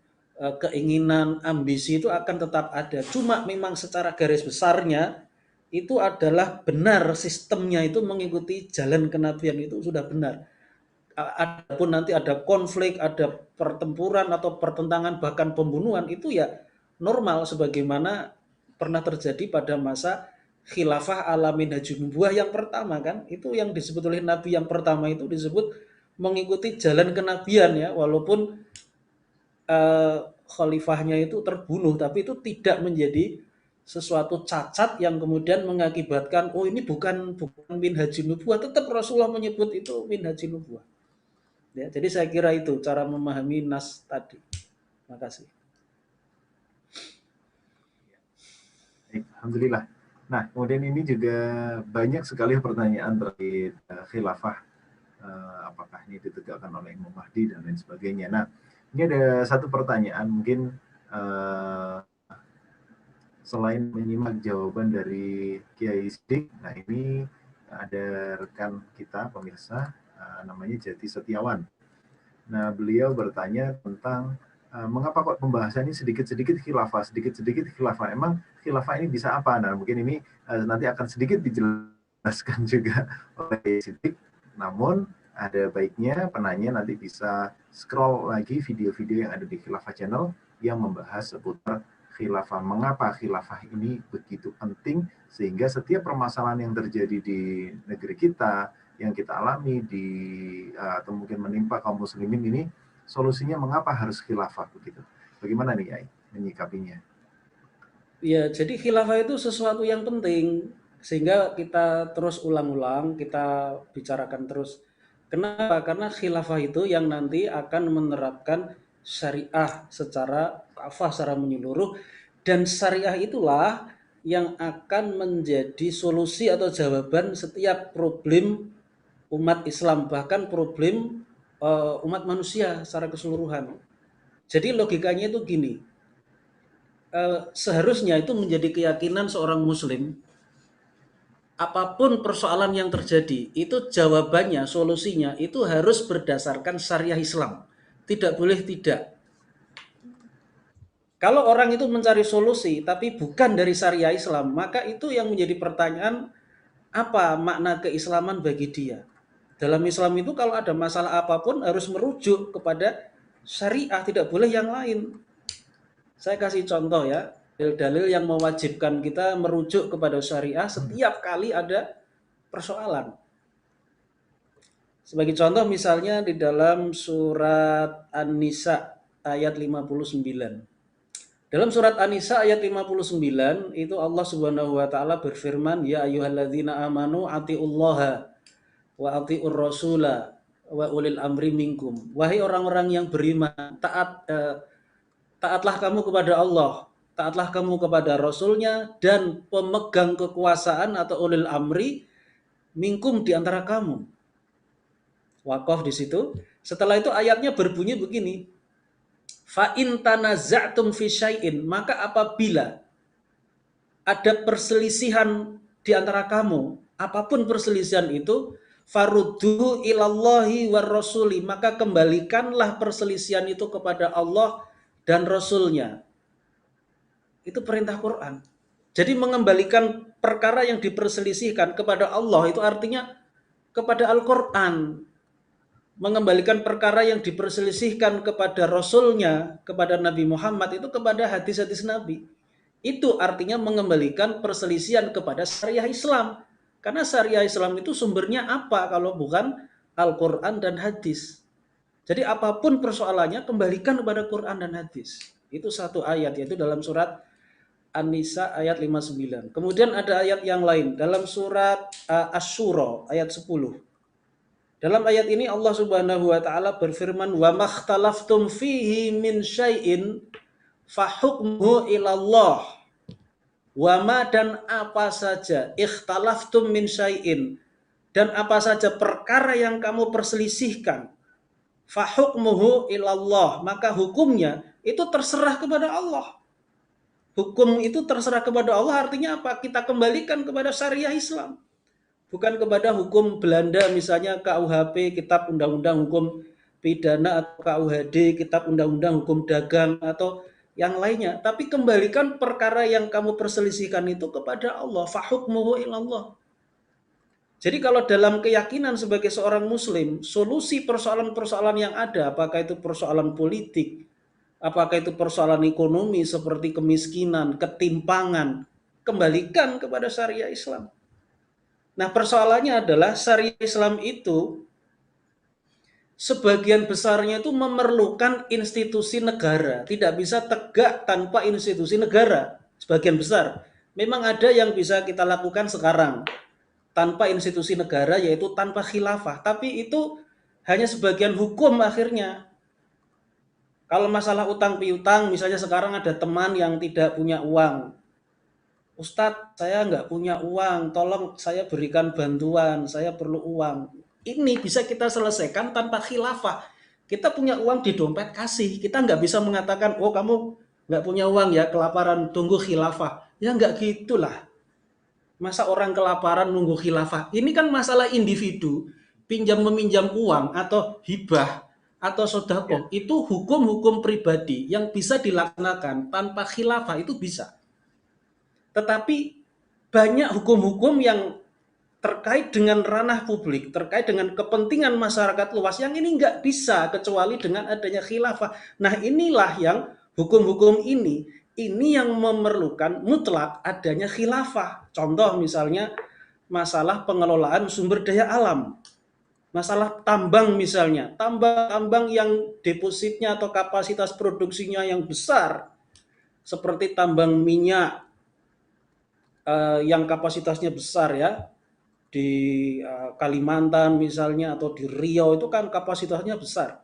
keinginan, ambisi itu akan tetap ada. Cuma memang secara garis besarnya itu adalah benar, sistemnya itu mengikuti jalan kenabian, itu sudah benar. Adapun nanti ada konflik, ada pertempuran atau pertentangan bahkan pembunuhan, itu ya normal sebagaimana pernah terjadi pada masa khilafah ala minhajun nubuwah yang pertama kan. Itu yang disebut oleh nabi yang pertama itu disebut mengikuti jalan kenabian ya, walaupun khalifahnya itu terbunuh, tapi itu tidak menjadi sesuatu cacat yang kemudian mengakibatkan oh ini bukan minhajun nubuwah, tetap Rasulullah menyebut itu minhajun nubuwah. Ya, jadi saya kira itu cara memahami nas tadi. Terima kasih. Alhamdulillah. Nah, kemudian ini juga banyak sekali pertanyaan terkait khilafah, apakah ini ditegakkan oleh Imam Mahdi dan lain sebagainya. Nah, ini ada satu pertanyaan mungkin selain menyimak jawaban dari Kiai Sidik, nah ini ada rekan kita pemirsa namanya Jati Setiawan. Nah, beliau bertanya tentang mengapa kok pembahasan ini sedikit-sedikit khilafah. Emang khilafah ini bisa apa? Nah, mungkin ini nanti akan sedikit dijelaskan juga oleh Sidik. Namun ada baiknya penanya nanti bisa scroll lagi video-video yang ada di Khilafah Channel yang membahas seputar khilafah. Mengapa khilafah ini begitu penting sehingga setiap permasalahan yang terjadi di negeri kita, yang kita alami di atau mungkin menimpa kaum muslimin ini, solusinya mengapa harus khilafah begitu? Bagaimana nih Yai menyikapinya? Ya, jadi khilafah itu sesuatu yang penting sehingga kita terus ulang-ulang, kita bicarakan terus. Kenapa? Karena khilafah itu yang nanti akan menerapkan syariah secara kafah, secara menyeluruh, dan syariah itulah yang akan menjadi solusi atau jawaban setiap problem umat Islam, bahkan problem umat manusia secara keseluruhan. Jadi logikanya itu gini, seharusnya itu menjadi keyakinan seorang muslim, apapun persoalan yang terjadi, itu jawabannya, solusinya itu harus berdasarkan syariah Islam. Tidak boleh tidak. Kalau orang itu mencari solusi tapi bukan dari syariah Islam, maka itu yang menjadi pertanyaan, apa makna keislaman bagi dia. Dalam Islam itu kalau ada masalah apapun harus merujuk kepada syariah, tidak boleh yang lain. Saya kasih contoh ya, dalil-dalil yang mewajibkan kita merujuk kepada syariah setiap kali ada persoalan. Sebagai contoh misalnya di dalam surat An-Nisa ayat 59. Dalam surat An-Nisa ayat 59 itu Allah Subhanahu wa taala berfirman, ya ayyuhalladzina amanu atiullaha wa atiur rasula wa ulil amri minkum. Wahai orang-orang yang beriman, taatlah kamu kepada Allah, taatlah kamu kepada Rasulnya dan pemegang kekuasaan atau ulil amri minkum di antara kamu. Waqaf di situ. Setelah itu ayatnya berbunyi begini. Fa in tanaza'tum fi syai'in, maka apabila ada perselisihan di antara kamu, apapun perselisihan itu, faruddu ilallahi war rasuli, maka kembalikanlah perselisihan itu kepada Allah dan Rasulnya. Itu perintah Quran. Jadi mengembalikan perkara yang diperselisihkan kepada Allah itu artinya kepada Al-Quran. Mengembalikan perkara yang diperselisihkan kepada Rasulnya, kepada Nabi Muhammad itu kepada hadis-hadis Nabi. Itu artinya mengembalikan perselisihan kepada syariah Islam. Karena syariah Islam itu sumbernya apa kalau bukan Al-Quran dan hadis. Jadi apapun persoalannya kembalikan kepada Quran dan hadis. Itu satu ayat, yaitu dalam surat An-Nisa ayat 59. Kemudian ada ayat yang lain dalam surat Asy-Syura ayat 10. Dalam ayat ini Allah Subhanahu wa taala berfirman, "Wa makhtalaftum fihi min syai'in fahukmuhu ilallah." Wa ma, dan apa saja, ikhtalaftum min syai'in, dan apa saja perkara yang kamu perselisihkan, fahukmuhu ilallah, maka hukumnya itu terserah kepada Allah. hukum itu terserah kepada Allah, artinya apa? Kita kembalikan kepada syariah Islam. Bukan kepada hukum Belanda, misalnya KUHP, Kitab Undang-Undang Hukum Pidana, atau KUHD, Kitab Undang-Undang Hukum Dagang, atau yang lainnya. Tapi kembalikan perkara yang kamu perselisihkan itu kepada Allah. Fahukmuhu ilallah. Jadi kalau dalam keyakinan sebagai seorang muslim, solusi persoalan-persoalan yang ada, apakah itu persoalan politik, apakah itu persoalan ekonomi seperti kemiskinan, ketimpangan, kembalikan kepada syariah Islam. Nah, persoalannya adalah syariah Islam itu sebagian besarnya itu memerlukan institusi negara, tidak bisa tegak tanpa institusi negara. Sebagian besar memang ada yang bisa kita lakukan sekarang tanpa institusi negara, yaitu tanpa khilafah, tapi itu hanya sebagian hukum akhirnya. Kalau masalah utang piutang, misalnya sekarang ada teman yang tidak punya uang, Ustadz, saya nggak punya uang, tolong saya berikan bantuan, saya perlu uang. Ini bisa kita selesaikan tanpa khilafah. Kita punya uang di dompet, kasih. Kita nggak bisa mengatakan, oh kamu nggak punya uang ya, kelaparan, tunggu khilafah. Ya nggak gitulah. Masa orang kelaparan nunggu khilafah? Ini kan masalah individu, pinjam meminjam uang atau hibah atau sedekah, itu hukum-hukum pribadi yang bisa dilaksanakan tanpa khilafah, itu bisa. Tetapi banyak hukum-hukum yang terkait dengan ranah publik, terkait dengan kepentingan masyarakat luas, yang ini nggak bisa kecuali dengan adanya khilafah. Nah, inilah yang hukum-hukum ini yang memerlukan mutlak adanya khilafah. Contoh misalnya masalah pengelolaan sumber daya alam, masalah tambang misalnya, tambang yang depositnya atau kapasitas produksinya yang besar, seperti tambang minyak yang kapasitasnya besar ya, di Kalimantan misalnya, atau di Riau, itu kan kapasitasnya besar.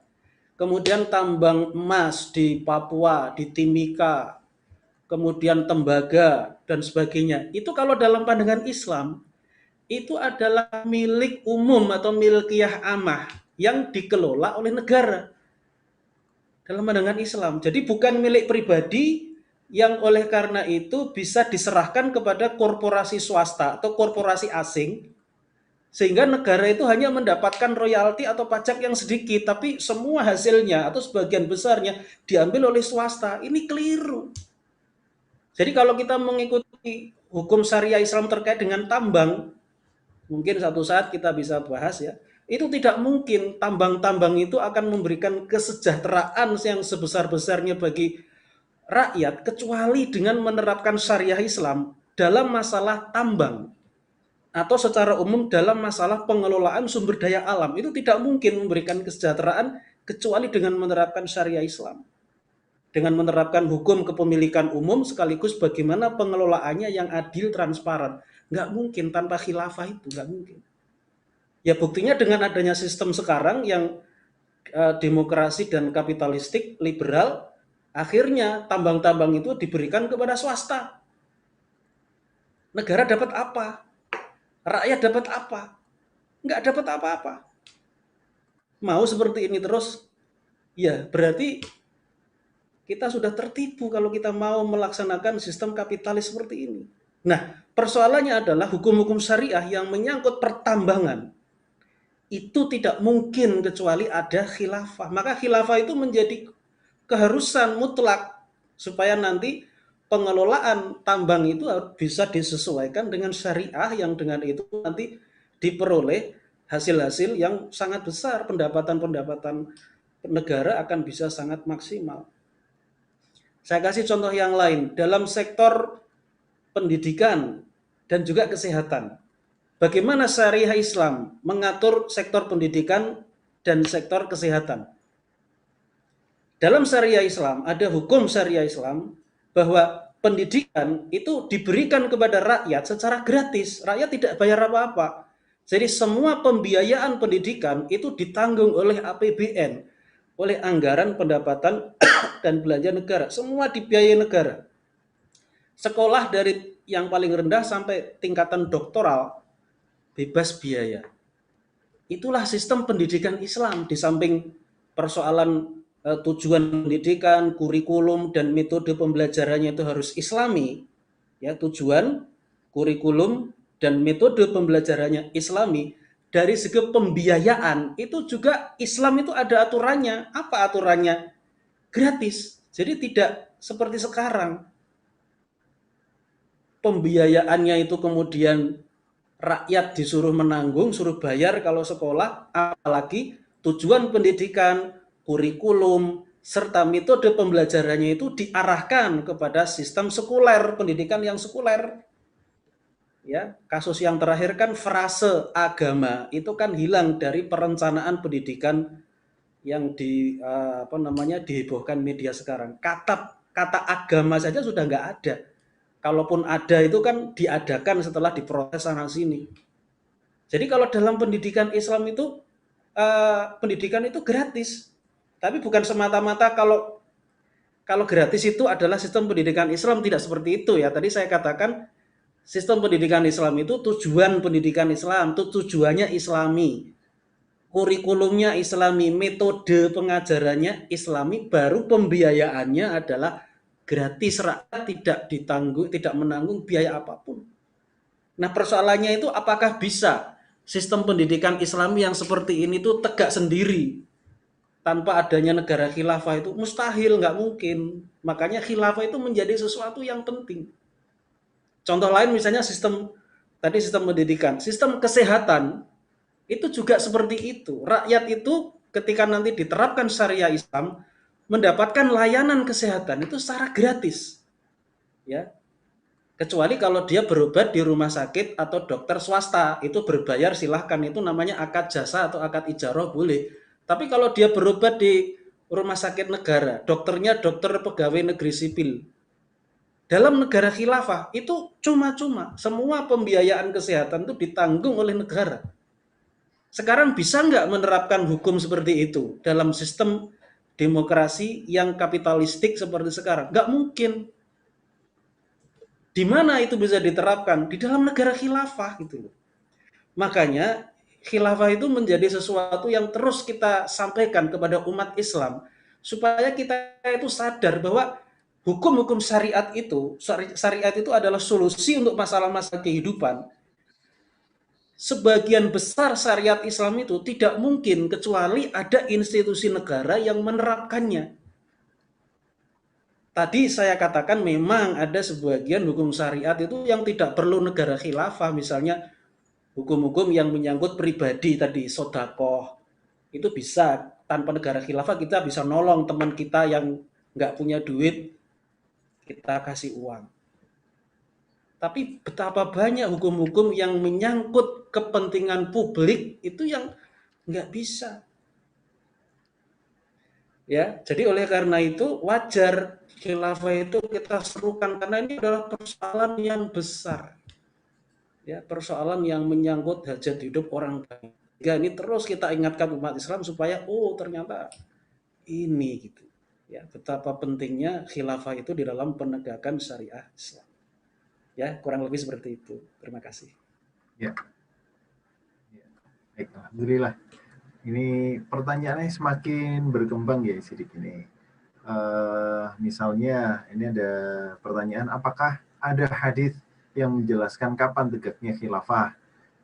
Kemudian tambang emas di Papua, di Timika, kemudian tembaga dan sebagainya. Itu kalau dalam pandangan Islam itu adalah milik umum atau milkiyah amah yang dikelola oleh negara dalam pandangan Islam. Jadi bukan milik pribadi yang oleh karena itu bisa diserahkan kepada korporasi swasta atau korporasi asing, sehingga negara itu hanya mendapatkan royalti atau pajak yang sedikit, tapi semua hasilnya atau sebagian besarnya diambil oleh swasta. Ini keliru. Jadi kalau kita mengikuti hukum syariah Islam terkait dengan tambang, mungkin satu saat kita bisa bahas ya, itu tidak mungkin tambang-tambang itu akan memberikan kesejahteraan yang sebesar-besarnya bagi rakyat, kecuali dengan menerapkan syariah Islam dalam masalah tambang, atau secara umum dalam masalah pengelolaan sumber daya alam. Itu tidak mungkin memberikan kesejahteraan kecuali dengan menerapkan syariah Islam, dengan menerapkan hukum kepemilikan umum sekaligus bagaimana pengelolaannya yang adil, transparan. Nggak mungkin tanpa khilafah, itu nggak mungkin. Ya buktinya dengan adanya sistem sekarang yang demokrasi dan kapitalistik liberal, akhirnya tambang-tambang itu diberikan kepada swasta. Negara dapat apa? Rakyat dapat apa? Nggak dapat apa-apa. Mau seperti ini terus, ya berarti kita sudah tertipu kalau kita mau melaksanakan sistem kapitalis seperti ini. Nah, persoalannya adalah hukum-hukum syariah yang menyangkut pertambangan itu tidak mungkin kecuali ada khilafah. Maka khilafah itu menjadi keharusan mutlak supaya nanti pengelolaan tambang itu bisa disesuaikan dengan syariah, yang dengan itu nanti diperoleh hasil-hasil yang sangat besar, pendapatan-pendapatan negara akan bisa sangat maksimal. Saya kasih contoh yang lain, dalam sektor pendidikan dan juga kesehatan. Bagaimana syariah Islam mengatur sektor pendidikan dan sektor kesehatan? Dalam syariah Islam, ada hukum syariah Islam bahwa pendidikan itu diberikan kepada rakyat secara gratis. Rakyat tidak bayar apa-apa. Jadi semua pembiayaan pendidikan itu ditanggung oleh APBN, oleh anggaran pendapatan dan belanja negara. Semua dibiayai negara. Sekolah dari yang paling rendah sampai tingkatan doktoral bebas biaya. Itulah sistem pendidikan Islam. Di samping persoalan tujuan pendidikan, kurikulum dan metode pembelajarannya itu harus Islami, ya tujuan, kurikulum dan metode pembelajarannya Islami, dari segi pembiayaan itu juga Islam itu ada aturannya. Apa aturannya? Gratis. Jadi tidak seperti sekarang pembiayaannya itu kemudian rakyat disuruh menanggung, suruh bayar kalau sekolah, apalagi tujuan pendidikan, kurikulum, serta metode pembelajarannya itu diarahkan kepada sistem sekuler, pendidikan yang sekuler. Ya, kasus yang terakhir kan frase agama itu kan hilang dari perencanaan pendidikan yang dihebohkan media sekarang. Kata agama saja sudah nggak ada. Kalaupun ada itu kan diadakan setelah diproses sana sini. Jadi kalau dalam pendidikan Islam itu pendidikan itu gratis. Tapi bukan semata-mata kalau gratis itu adalah sistem pendidikan Islam, tidak seperti itu ya. Tadi saya katakan sistem pendidikan Islam itu tujuan pendidikan Islam, itu tujuannya Islami. Kurikulumnya Islami, metode pengajarannya Islami, baru pembiayaannya adalah gratis, rakyat tidak menanggung biaya apapun. Nah, persoalannya itu apakah bisa sistem pendidikan Islami yang seperti ini tuh tegak sendiri tanpa adanya negara khilafah? Itu mustahil, nggak mungkin. Makanya khilafah itu menjadi sesuatu yang penting. Contoh lain misalnya sistem pendidikan, sistem kesehatan itu juga seperti itu. Rakyat itu ketika nanti diterapkan syariah Islam mendapatkan layanan kesehatan itu secara gratis. Ya. Kecuali kalau dia berobat di rumah sakit atau dokter swasta, itu berbayar silahkan, itu namanya akad jasa atau akad ijarah boleh. Tapi kalau dia berobat di rumah sakit negara, dokternya dokter pegawai negeri sipil, dalam negara khilafah itu cuma-cuma, semua pembiayaan kesehatan itu ditanggung oleh negara. Sekarang bisa nggak menerapkan hukum seperti itu dalam sistem demokrasi yang kapitalistik seperti sekarang? Nggak mungkin. Di mana itu bisa diterapkan? Di dalam negara khilafah gitu loh. Makanya khilafah itu menjadi sesuatu yang terus kita sampaikan kepada umat Islam supaya kita itu sadar bahwa hukum-hukum syariat itu adalah solusi untuk masalah-masalah kehidupan. Sebagian besar syariat Islam itu tidak mungkin kecuali ada institusi negara yang menerapkannya. Tadi saya katakan memang ada sebagian hukum syariat itu yang tidak perlu negara khilafah, misalnya hukum-hukum yang menyangkut pribadi tadi, sodakoh, itu bisa tanpa negara khilafah kita bisa nolong teman kita yang nggak punya duit, kita kasih uang. Tapi betapa banyak hukum-hukum yang menyangkut kepentingan publik itu yang nggak bisa. Ya, jadi oleh karena itu wajar khilafah itu kita serukan karena ini adalah persoalan yang besar. Ya, persoalan yang menyangkut hajat hidup orang banyak. Jadi ini terus kita ingatkan umat Islam supaya ternyata ini gitu. Ya, betapa pentingnya khilafah itu di dalam penegakan syariah Islam. Ya, kurang lebih seperti itu. Terima kasih. Ya. Baik, alhamdulillah. Ini pertanyaannya semakin berkembang ya Sidik ini. Misalnya ini ada pertanyaan, apakah ada hadis yang menjelaskan kapan tegaknya khilafah?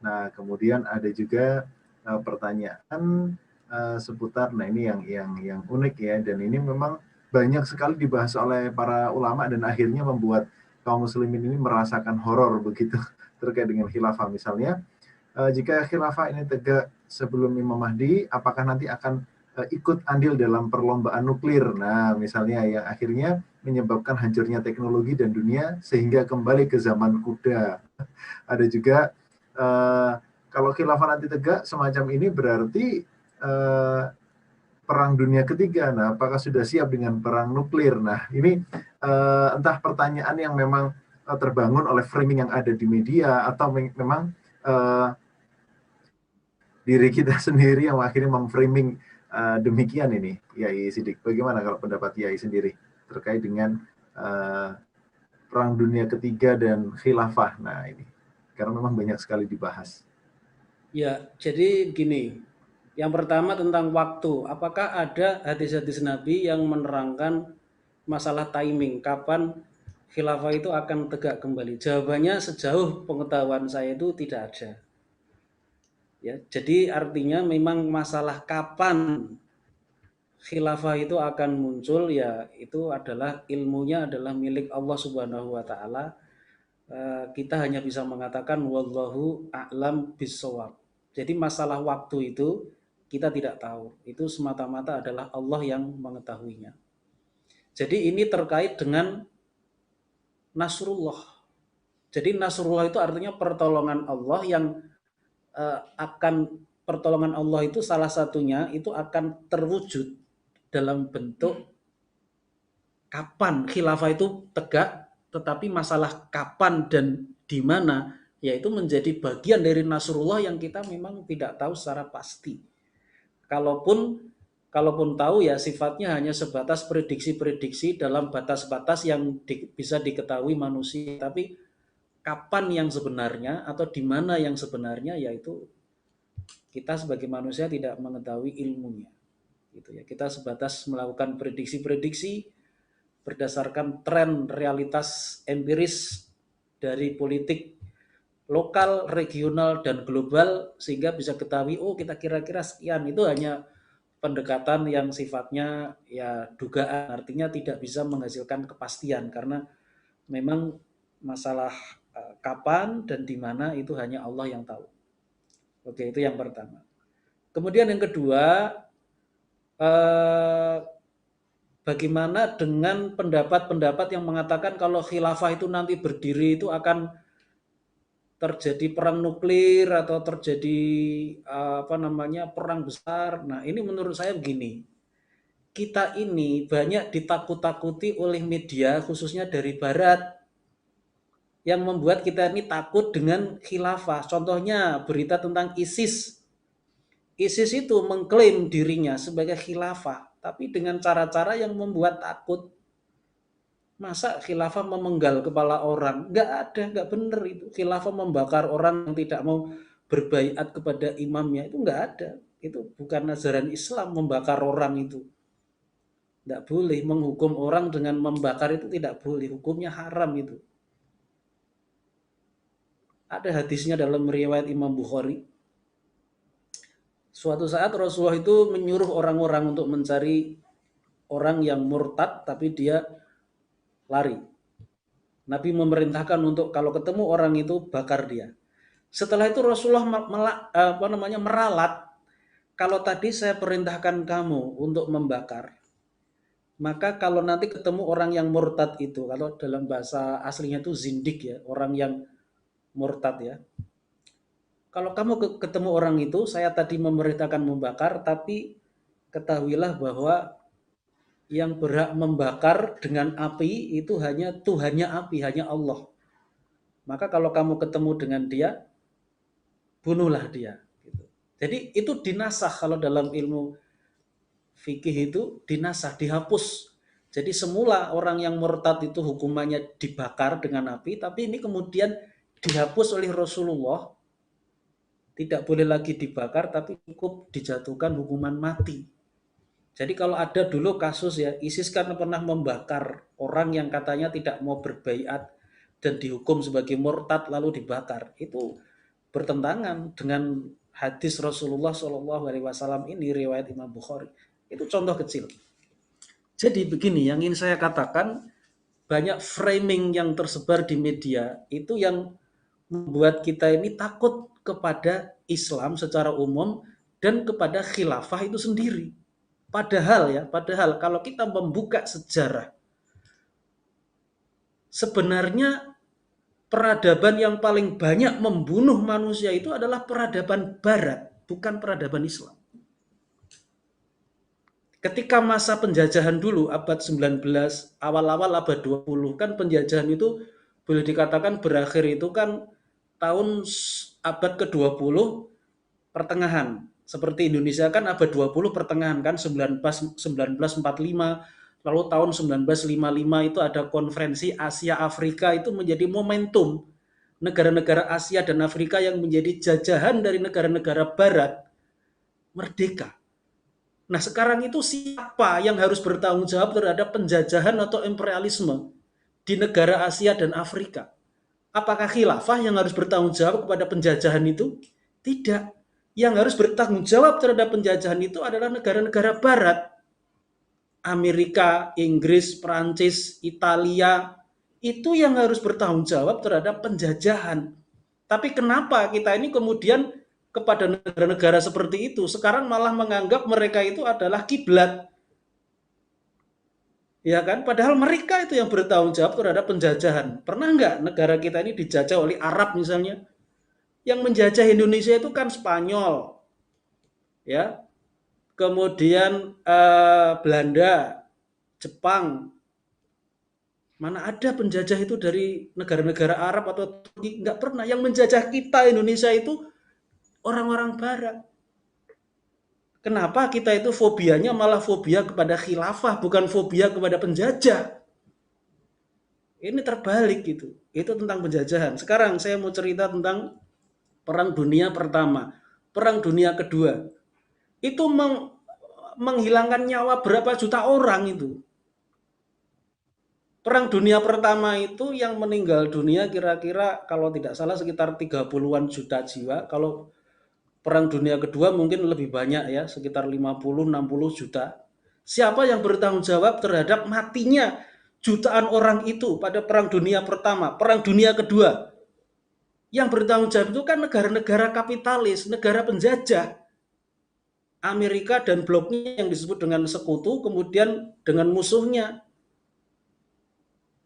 Nah, kemudian ada juga pertanyaan seputar, nah ini yang unik ya, dan ini memang banyak sekali dibahas oleh para ulama dan akhirnya membuat kaum muslimin ini merasakan horor begitu terkait dengan khilafah. Misalnya, jika khilafah ini tegak sebelum Imam Mahdi, apakah nanti akan ikut andil dalam perlombaan nuklir? Nah, misalnya yang akhirnya menyebabkan hancurnya teknologi dan dunia sehingga kembali ke zaman kuda. Ada juga kalau khilafah nanti tegak semacam ini berarti perang dunia ketiga. Nah, apakah sudah siap dengan perang nuklir? Nah, ini entah pertanyaan yang memang terbangun oleh framing yang ada di media atau memang diri kita sendiri yang akhirnya memframing demikian ini, Yai Sidik. Bagaimana kalau pendapat Yai sendiri terkait dengan perang dunia ketiga dan khilafah? Nah ini, karena memang banyak sekali dibahas. Ya, jadi gini, Yang pertama tentang waktu. Apakah ada hadis-hadis Nabi yang menerangkan masalah timing, kapan khilafah itu akan tegak kembali? Jawabannya sejauh pengetahuan saya itu tidak ada. Ya, jadi artinya memang masalah kapan khilafah itu akan muncul, ya itu adalah ilmunya adalah milik Allah Subhanahu wa taala. Kita hanya bisa mengatakan wallahu a'lam bissawab. Jadi masalah waktu itu kita tidak tahu. Itu semata-mata adalah Allah yang mengetahuinya. Jadi ini terkait dengan Nasrullah. Jadi Nasrullah itu artinya pertolongan Allah yang pertolongan Allah itu salah satunya itu akan terwujud dalam bentuk kapan khilafah itu tegak, tetapi masalah kapan dan di mana yaitu menjadi bagian dari Nasrullah yang kita memang tidak tahu secara pasti. Kalaupun tahu ya sifatnya hanya sebatas prediksi-prediksi dalam batas-batas yang bisa diketahui manusia, tapi kapan yang sebenarnya atau di mana yang sebenarnya yaitu kita sebagai manusia tidak mengetahui ilmunya. Gitu ya. Kita sebatas melakukan prediksi-prediksi berdasarkan tren realitas empiris dari politik lokal, regional, dan global sehingga bisa ketahui oh kita kira-kira sekian. Itu hanya pendekatan yang sifatnya ya dugaan, artinya tidak bisa menghasilkan kepastian karena memang masalah kapan dan di mana itu hanya Allah yang tahu. Oke, itu yang pertama. Kemudian yang kedua, bagaimana dengan pendapat-pendapat yang mengatakan kalau khilafah itu nanti berdiri itu akan terjadi perang nuklir atau terjadi perang besar. Nah, ini menurut saya begini. Kita ini banyak ditakut-takuti oleh media khususnya dari barat yang membuat kita ini takut dengan khilafah. Contohnya berita tentang ISIS. ISIS itu mengklaim dirinya sebagai khilafah, tapi dengan cara-cara yang membuat takut. Masa khilafah memenggal kepala orang? Nggak ada, nggak benar itu. Khilafah membakar orang yang tidak mau berbaiat kepada imamnya, itu nggak ada. Itu bukan ajaran Islam membakar orang itu. Nggak boleh menghukum orang dengan membakar itu, tidak boleh. Hukumnya haram itu. Ada hadisnya dalam riwayat Imam Bukhari. Suatu saat Rasulullah itu menyuruh orang-orang untuk mencari orang yang murtad tapi dia lari. Nabi memerintahkan untuk kalau ketemu orang itu bakar dia. Setelah itu Rasulullah meralat, kalau tadi saya perintahkan kamu untuk membakar, maka kalau nanti ketemu orang yang murtad itu, kalau dalam bahasa aslinya itu zindik ya, orang yang murtad ya. Kalau kamu ketemu orang itu, saya tadi memerintahkan membakar, tapi ketahuilah bahwa yang berhak membakar dengan api itu hanya Tuhannya api, hanya Allah. Maka kalau kamu ketemu dengan dia, bunuhlah dia. Jadi itu dinasah kalau dalam ilmu fikih itu dinasah, dihapus. Jadi semula orang yang murtad itu hukumannya dibakar dengan api, tapi ini kemudian dihapus oleh Rasulullah. Tidak boleh lagi dibakar, tapi cukup dijatuhkan hukuman mati. Jadi kalau ada dulu kasus ya, ISIS kan pernah membakar orang yang katanya tidak mau berbaiat dan dihukum sebagai murtad lalu dibakar. Itu bertentangan dengan hadis Rasulullah SAW ini, riwayat Imam Bukhari. Itu contoh kecil. Jadi begini, yang ingin saya katakan, banyak framing yang tersebar di media itu yang membuat kita ini takut kepada Islam secara umum dan kepada khilafah itu sendiri. Padahal kalau kita membuka sejarah, sebenarnya peradaban yang paling banyak membunuh manusia itu adalah peradaban Barat, bukan peradaban Islam. Ketika masa penjajahan dulu, abad 19, awal-awal abad 20, kan penjajahan itu boleh dikatakan berakhir itu kan tahun abad ke-20 pertengahan. Seperti Indonesia kan abad 20 pertengahan kan 1945, lalu tahun 1955 itu ada konferensi Asia Afrika, itu menjadi momentum negara-negara Asia dan Afrika yang menjadi jajahan dari negara-negara barat merdeka. Nah, sekarang itu siapa yang harus bertanggung jawab terhadap penjajahan atau imperialisme di negara Asia dan Afrika? Apakah khilafah yang harus bertanggung jawab kepada penjajahan itu? Tidak. Yang harus bertanggung jawab terhadap penjajahan itu adalah negara-negara barat. Amerika, Inggris, Perancis, Italia, itu yang harus bertanggung jawab terhadap penjajahan. Tapi kenapa kita ini kemudian kepada negara-negara seperti itu sekarang malah menganggap mereka itu adalah kiblat? Ya kan? Padahal mereka itu yang bertanggung jawab terhadap penjajahan. Pernah nggak negara kita ini dijajah oleh Arab misalnya? Yang menjajah Indonesia itu kan Spanyol, ya. Kemudian Belanda, Jepang. Mana ada penjajah itu dari negara-negara Arab atau Turki? Nggak pernah. Yang menjajah kita Indonesia itu orang-orang Barat. Kenapa kita itu fobianya malah fobia kepada khilafah, bukan fobia kepada penjajah? Ini terbalik gitu. Itu tentang penjajahan. Sekarang saya mau cerita tentang Perang Dunia Pertama, Perang Dunia Kedua. Itu menghilangkan nyawa berapa juta orang itu. Perang Dunia Pertama itu yang meninggal dunia kira-kira kalau tidak salah sekitar 30-an juta jiwa. Kalau Perang Dunia Kedua mungkin lebih banyak ya, sekitar 50-60 juta. Siapa yang bertanggung jawab terhadap matinya jutaan orang itu pada Perang Dunia Pertama, Perang Dunia Kedua? Yang bertanggung jawab itu kan negara-negara kapitalis, negara penjajah. Amerika dan bloknya yang disebut dengan sekutu, kemudian dengan musuhnya,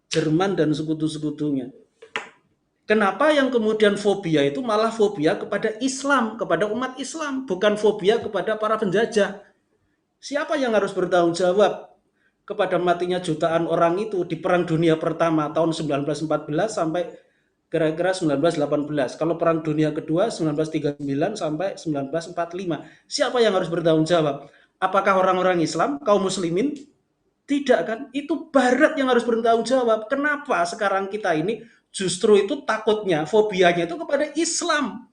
Jerman dan sekutu-sekutunya. Kenapa yang kemudian fobia itu malah fobia kepada Islam, kepada umat Islam, bukan fobia kepada para penjajah? Siapa yang harus bertanggung jawab kepada matinya jutaan orang itu di Perang Dunia Pertama tahun 1914 sampai kira-kira 1918. Kalau Perang Dunia Kedua 1939 sampai 1945. Siapa yang harus bertanggung jawab? Apakah orang-orang Islam, kaum muslimin? Tidak kan? Itu Barat yang harus bertanggung jawab. Kenapa sekarang kita ini justru itu takutnya, fobianya itu kepada Islam.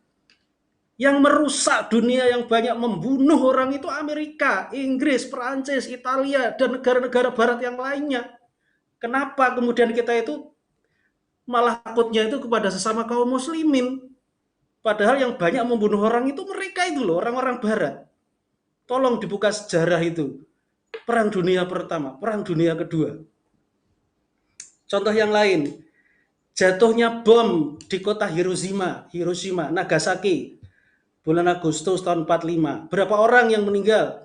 Yang merusak dunia, yang banyak membunuh orang itu Amerika, Inggris, Perancis, Italia, dan negara-negara barat yang lainnya. Kenapa kemudian kita itu malah takutnya itu kepada sesama kaum muslimin? Padahal yang banyak membunuh orang itu mereka itu loh, orang-orang barat. Tolong dibuka sejarah itu. Perang Dunia Pertama, Perang Dunia Kedua. Contoh yang lain, jatuhnya bom di kota Hiroshima, Nagasaki, bulan Agustus tahun 45. Berapa orang yang meninggal?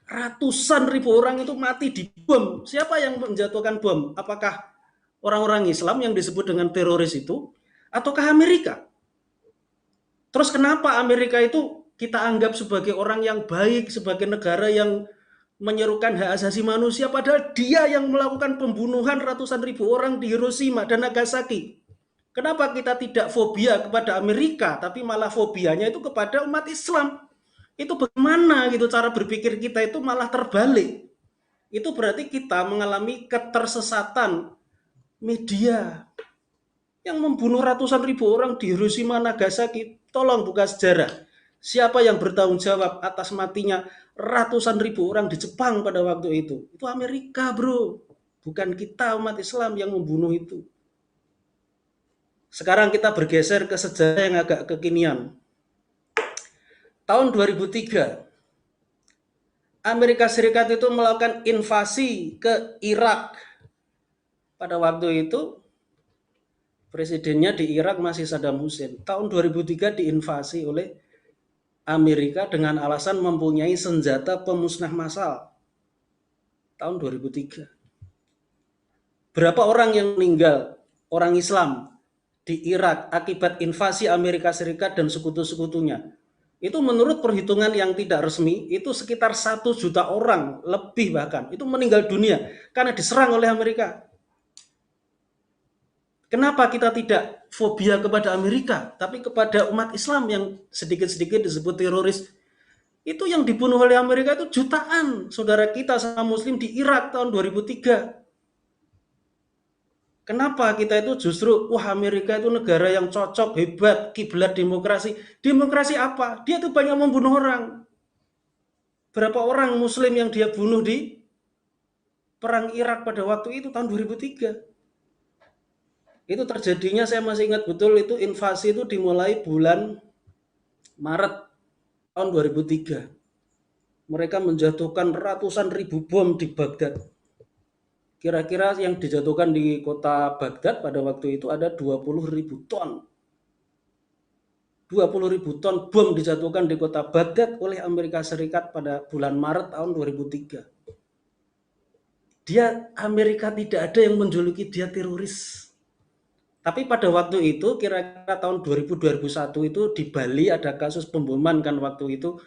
Ratusan ribu orang itu mati di bom. Siapa yang menjatuhkan bom? Apakah orang-orang Islam yang disebut dengan teroris itu? Ataukah Amerika? Terus kenapa Amerika itu kita anggap sebagai orang yang baik, sebagai negara yang menyerukan hak asasi manusia, padahal dia yang melakukan pembunuhan ratusan ribu orang di Hiroshima dan Nagasaki? Kenapa kita tidak fobia kepada Amerika, tapi malah fobianya itu kepada umat Islam? Itu bagaimana gitu cara berpikir kita itu malah terbalik. Itu berarti kita mengalami ketersesatan media yang membunuh ratusan ribu orang di Hiroshima, Nagasaki. Tolong buka sejarah. Siapa yang bertanggung jawab atas matinya ratusan ribu orang di Jepang pada waktu itu? Itu Amerika, bro. Bukan kita umat Islam yang membunuh itu. Sekarang kita bergeser ke sejarah yang agak kekinian. Tahun 2003, Amerika Serikat itu melakukan invasi ke Irak. Pada waktu itu, presidennya di Irak masih Saddam Hussein. Tahun 2003 diinvasi oleh Amerika dengan alasan mempunyai senjata pemusnah massal. Tahun 2003. Berapa orang yang meninggal, orang Islam di Irak akibat invasi Amerika Serikat dan sekutu-sekutunya? Itu menurut perhitungan yang tidak resmi, itu sekitar 1 juta orang, lebih bahkan. Itu meninggal dunia karena diserang oleh Amerika. Kenapa kita tidak fobia kepada Amerika, tapi kepada umat Islam yang sedikit-sedikit disebut teroris? Itu yang dibunuh oleh Amerika itu jutaan saudara kita sama muslim di Irak tahun 2003. Kenapa kita itu justru, wah Amerika itu negara yang cocok, hebat, kiblat demokrasi. Demokrasi apa? Dia tuh banyak membunuh orang. Berapa orang Muslim yang dia bunuh di perang Irak pada waktu itu tahun 2003? Itu terjadinya, saya masih ingat betul, itu invasi itu dimulai bulan Maret tahun 2003. Mereka menjatuhkan ratusan ribu bom di Baghdad. Kira-kira yang dijatuhkan di kota Baghdad pada waktu itu ada 20.000 ton. 20.000 ton bom dijatuhkan di kota Baghdad oleh Amerika Serikat pada bulan Maret tahun 2003. Amerika tidak ada yang menjuluki dia teroris. Tapi pada waktu itu, kira-kira tahun 2000-2001 itu di Bali ada kasus pemboman kan waktu itu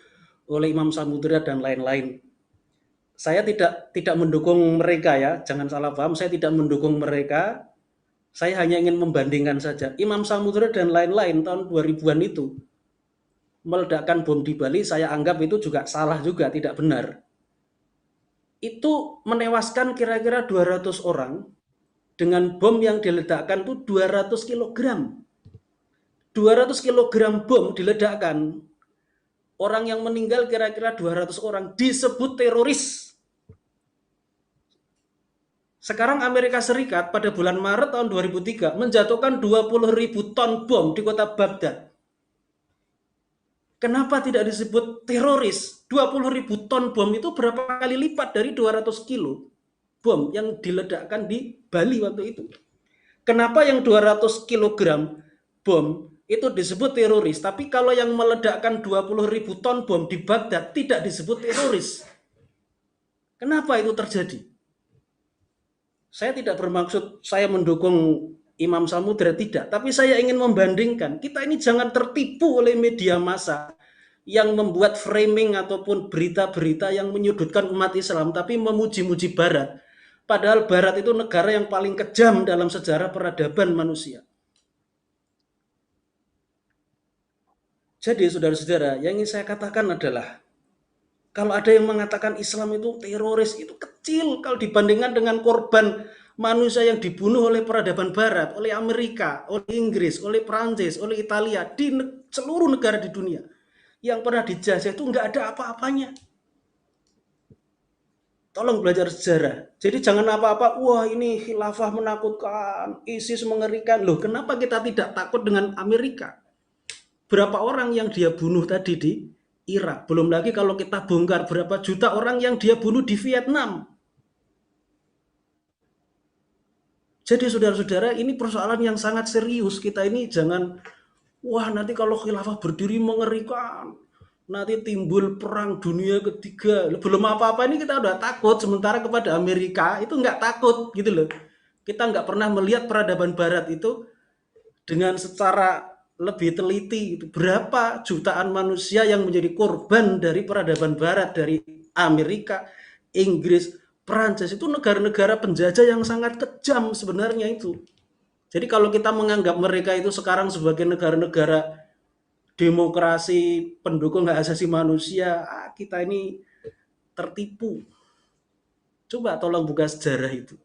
oleh Imam Samudra dan lain-lain. Saya tidak mendukung mereka ya, jangan salah paham, saya tidak mendukung mereka. Saya hanya ingin membandingkan saja. Imam Samudra dan lain-lain tahun 2000-an itu meledakkan bom di Bali, saya anggap itu juga salah juga, tidak benar. Itu menewaskan kira-kira 200 orang dengan bom yang diledakkan itu 200 kg. 200 kg bom diledakkan. Orang yang meninggal kira-kira 200 orang disebut teroris. Sekarang Amerika Serikat pada bulan Maret tahun 2003 menjatuhkan 20.000 ton bom di kota Baghdad. Kenapa tidak disebut teroris? 20.000 ton bom itu berapa kali lipat dari 200 kilo bom yang diledakkan di Bali waktu itu. Kenapa yang 200 kilogram bom itu disebut teroris, tapi kalau yang meledakkan 20.000 ton bom di Baghdad tidak disebut teroris? Kenapa itu terjadi? Saya tidak bermaksud saya mendukung Imam Samudra, tidak. Tapi saya ingin membandingkan. Kita ini jangan tertipu oleh media massa yang membuat framing ataupun berita-berita yang menyudutkan umat Islam, tapi memuji-muji Barat. Padahal Barat itu negara yang paling kejam dalam sejarah peradaban manusia. Jadi saudara-saudara, yang ingin saya katakan adalah, kalau ada yang mengatakan Islam itu teroris, itu kecil kalau dibandingkan dengan korban manusia yang dibunuh oleh peradaban Barat, oleh Amerika, oleh Inggris, oleh Prancis, oleh Italia, di seluruh negara di dunia yang pernah dijajah itu nggak ada apa-apanya. Tolong belajar sejarah. Jadi jangan apa-apa, wah ini khilafah menakutkan, ISIS mengerikan. Loh, kenapa kita tidak takut dengan Amerika? Berapa orang yang dia bunuh tadi di Irak. Belum lagi kalau kita bongkar berapa juta orang yang dia bunuh di Vietnam. Jadi saudara-saudara, ini persoalan yang sangat serius. Kita ini jangan, wah nanti kalau khilafah berdiri mengerikan, nanti timbul perang dunia ketiga. Belum apa-apa ini kita udah takut, sementara kepada Amerika itu nggak takut gitu loh. Kita nggak pernah melihat peradaban Barat itu dengan secara lebih teliti, berapa jutaan manusia yang menjadi korban dari peradaban Barat, dari Amerika, Inggris, Prancis, itu negara-negara penjajah yang sangat kejam sebenarnya itu. Jadi kalau kita menganggap mereka itu sekarang sebagai negara-negara demokrasi, pendukung hak asasi manusia, kita ini tertipu. Coba tolong buka sejarah itu.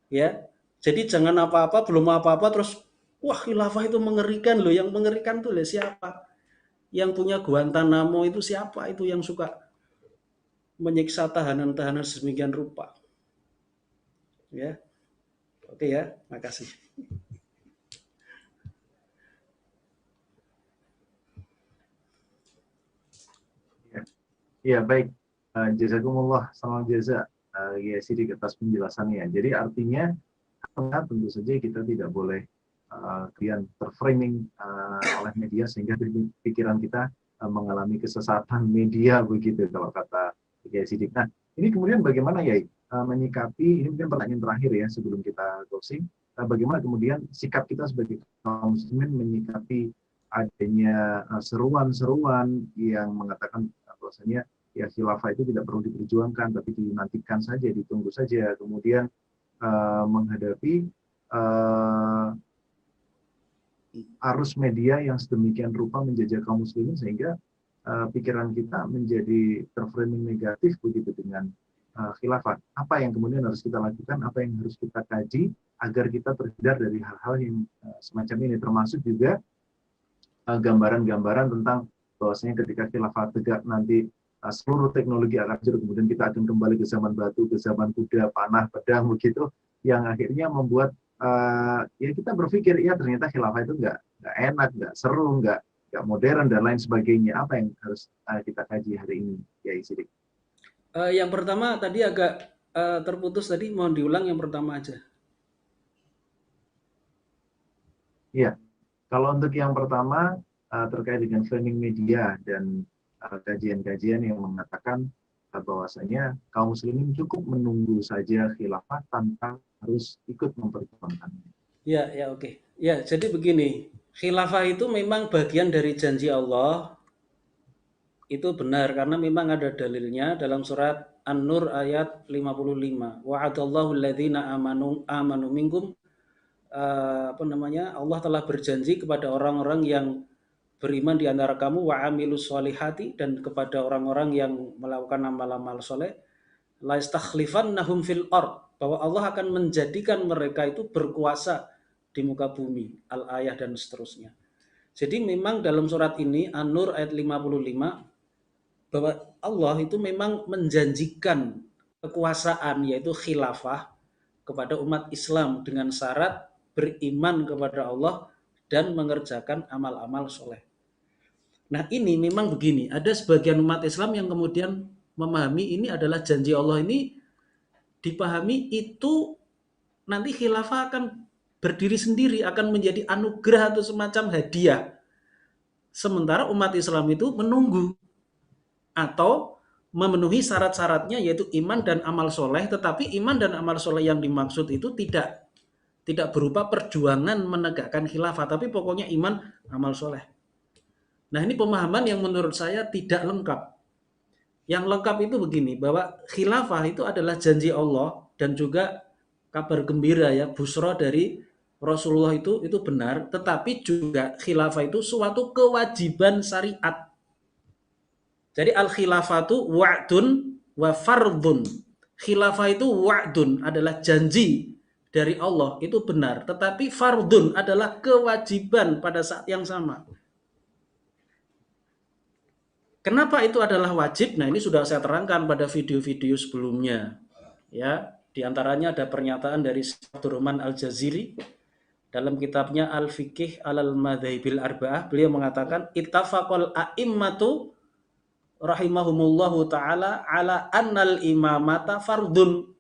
Ya. Jadi jangan apa-apa, belum apa-apa terus wah khilafah itu mengerikan loh. Yang mengerikan tuh siapa? Yang punya Guantanamo itu siapa? Itu yang suka menyiksa tahanan-tahanan sedemikian rupa. Ya. Oke ya, makasih. Ya baik, jazakumullah, salam jaza ya Sidik atas penjelasannya. Jadi artinya tentu saja kita tidak boleh terframing oleh media sehingga pikiran kita mengalami kesesatan media begitu kalau kata Kiai Sidik. Nah ini kemudian bagaimana ya menyikapi, ini mungkin pertanyaan terakhir ya sebelum kita closing, bagaimana kemudian sikap kita sebagai kaum muslimin menyikapi adanya seruan-seruan yang mengatakan bahwasanya ya khilafah itu tidak perlu diperjuangkan tapi dinantikan saja, ditunggu saja, kemudian menghadapi arus media yang sedemikian rupa menjajah kaum muslimin sehingga pikiran kita menjadi terframing negatif begitu dengan khilafah. Apa yang kemudian harus kita lakukan, apa yang harus kita kaji agar kita terhindar dari hal-hal yang semacam ini, termasuk juga gambaran-gambaran tentang bahwasanya ketika khilafah tegak nanti seluruh teknologi akan hancur, kemudian kita akan kembali ke zaman batu, ke zaman kuda, panah, pedang begitu, yang akhirnya membuat ya kita berpikir ya ternyata khilafah itu nggak enak, nggak seru, nggak modern dan lain sebagainya. Apa yang harus kita kaji hari ini, Kiai Sidik? Yang pertama tadi agak terputus tadi, mohon diulang yang pertama aja. Iya, kalau untuk yang pertama terkait dengan framing media dan kajian-kajian yang mengatakan bahwasanya kaum muslimin cukup menunggu saja khilafah tanpa harus ikut memperjuangkannya. Ya, oke. Ya, jadi begini, khilafah itu memang bagian dari janji Allah. Itu benar karena memang ada dalilnya dalam surat An-Nur ayat 55. Wa'adallahu alladzina amanu minkum, Allah telah berjanji kepada orang-orang yang beriman di antara kamu, wa amilus solihati, dan kepada orang-orang yang melakukan amal-amal soleh, la istakhlifannahum fil ard, bahwa Allah akan menjadikan mereka itu berkuasa di muka bumi, al-ayah dan seterusnya. Jadi memang dalam surat ini An-Nur ayat 55 bahwa Allah itu memang menjanjikan kekuasaan yaitu khilafah kepada umat Islam dengan syarat beriman kepada Allah dan mengerjakan amal-amal soleh. Nah ini memang begini, ada sebagian umat Islam yang kemudian memahami ini adalah janji Allah, ini dipahami itu nanti khilafah akan berdiri sendiri, akan menjadi anugerah atau semacam hadiah. Sementara umat Islam itu menunggu atau memenuhi syarat-syaratnya yaitu iman dan amal soleh, tetapi iman dan amal soleh yang dimaksud itu tidak berupa perjuangan menegakkan khilafah, tapi pokoknya iman, amal soleh. Nah ini pemahaman yang menurut saya tidak lengkap. Yang lengkap itu begini, bahwa khilafah itu adalah janji Allah dan juga kabar gembira ya, busra dari Rasulullah itu benar, tetapi juga khilafah itu suatu kewajiban syariat. Jadi al-khilafatu wa'dun wa fardun. Khilafah itu wa'dun, adalah janji dari Allah, itu benar. Tetapi fardun adalah kewajiban pada saat yang sama. Kenapa itu adalah wajib? Nah ini sudah saya terangkan pada video-video sebelumnya. Ya, di antaranya ada pernyataan dari Abdurrahman Al-Jaziri dalam kitabnya Al-Fiqih Alal Madhahibil Arba'ah. Beliau mengatakan ittafaqal a'immatu rahimahumullahu ta'ala ala annal imamata fardun.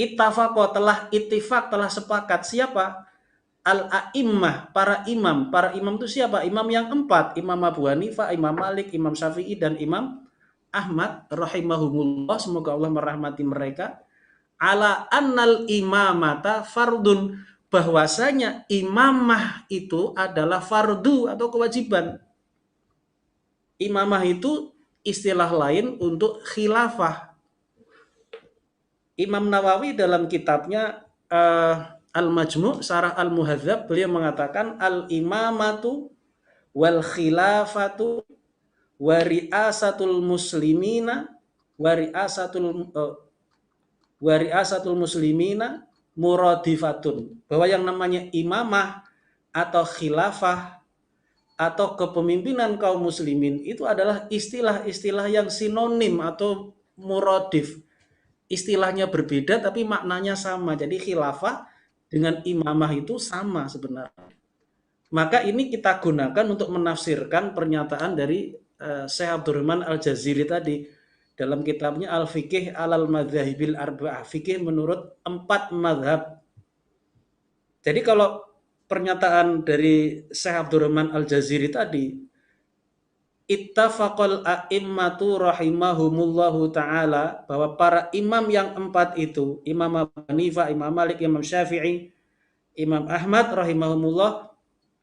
Ittafaqo, telah ittifaq, telah sepakat. Siapa? Al-a'immah, para imam. Para imam itu siapa? Imam yang 4. Imam Abu Hanifah, Imam Malik, Imam Syafi'i, dan Imam Ahmad rahimahumullah, semoga Allah merahmati mereka. Ala annal imamata fardun, bahwasanya imamah itu adalah fardu atau kewajiban. Imamah itu istilah lain untuk khilafah. Imam Nawawi dalam kitabnya Al-Majmu' Syarah Al-Muhadzab, beliau mengatakan al-imamatu wal khilafatu wa ri'asatul muslimina wa ri'asatul muslimina muradifatun, bahwa yang namanya imamah atau khilafah atau kepemimpinan kaum muslimin itu adalah istilah-istilah yang sinonim atau muradif. Istilahnya berbeda tapi maknanya sama. Jadi khilafah dengan imamah itu sama sebenarnya. Maka ini kita gunakan untuk menafsirkan pernyataan dari Syekh Abdurrahman Al-Jaziri tadi dalam kitabnya Al-Fiqih Alal Madhahibil Arba'ah, fikih menurut 4 madhab. Jadi kalau pernyataan dari Syekh Abdurrahman Al-Jaziri tadi, ittafaqal a'immatu rahimahumullahu ta'ala, bahwa para imam yang 4 itu, Imam Abu Hanifah, Imam Malik, Imam Syafi'i, Imam Ahmad rahimahumullah,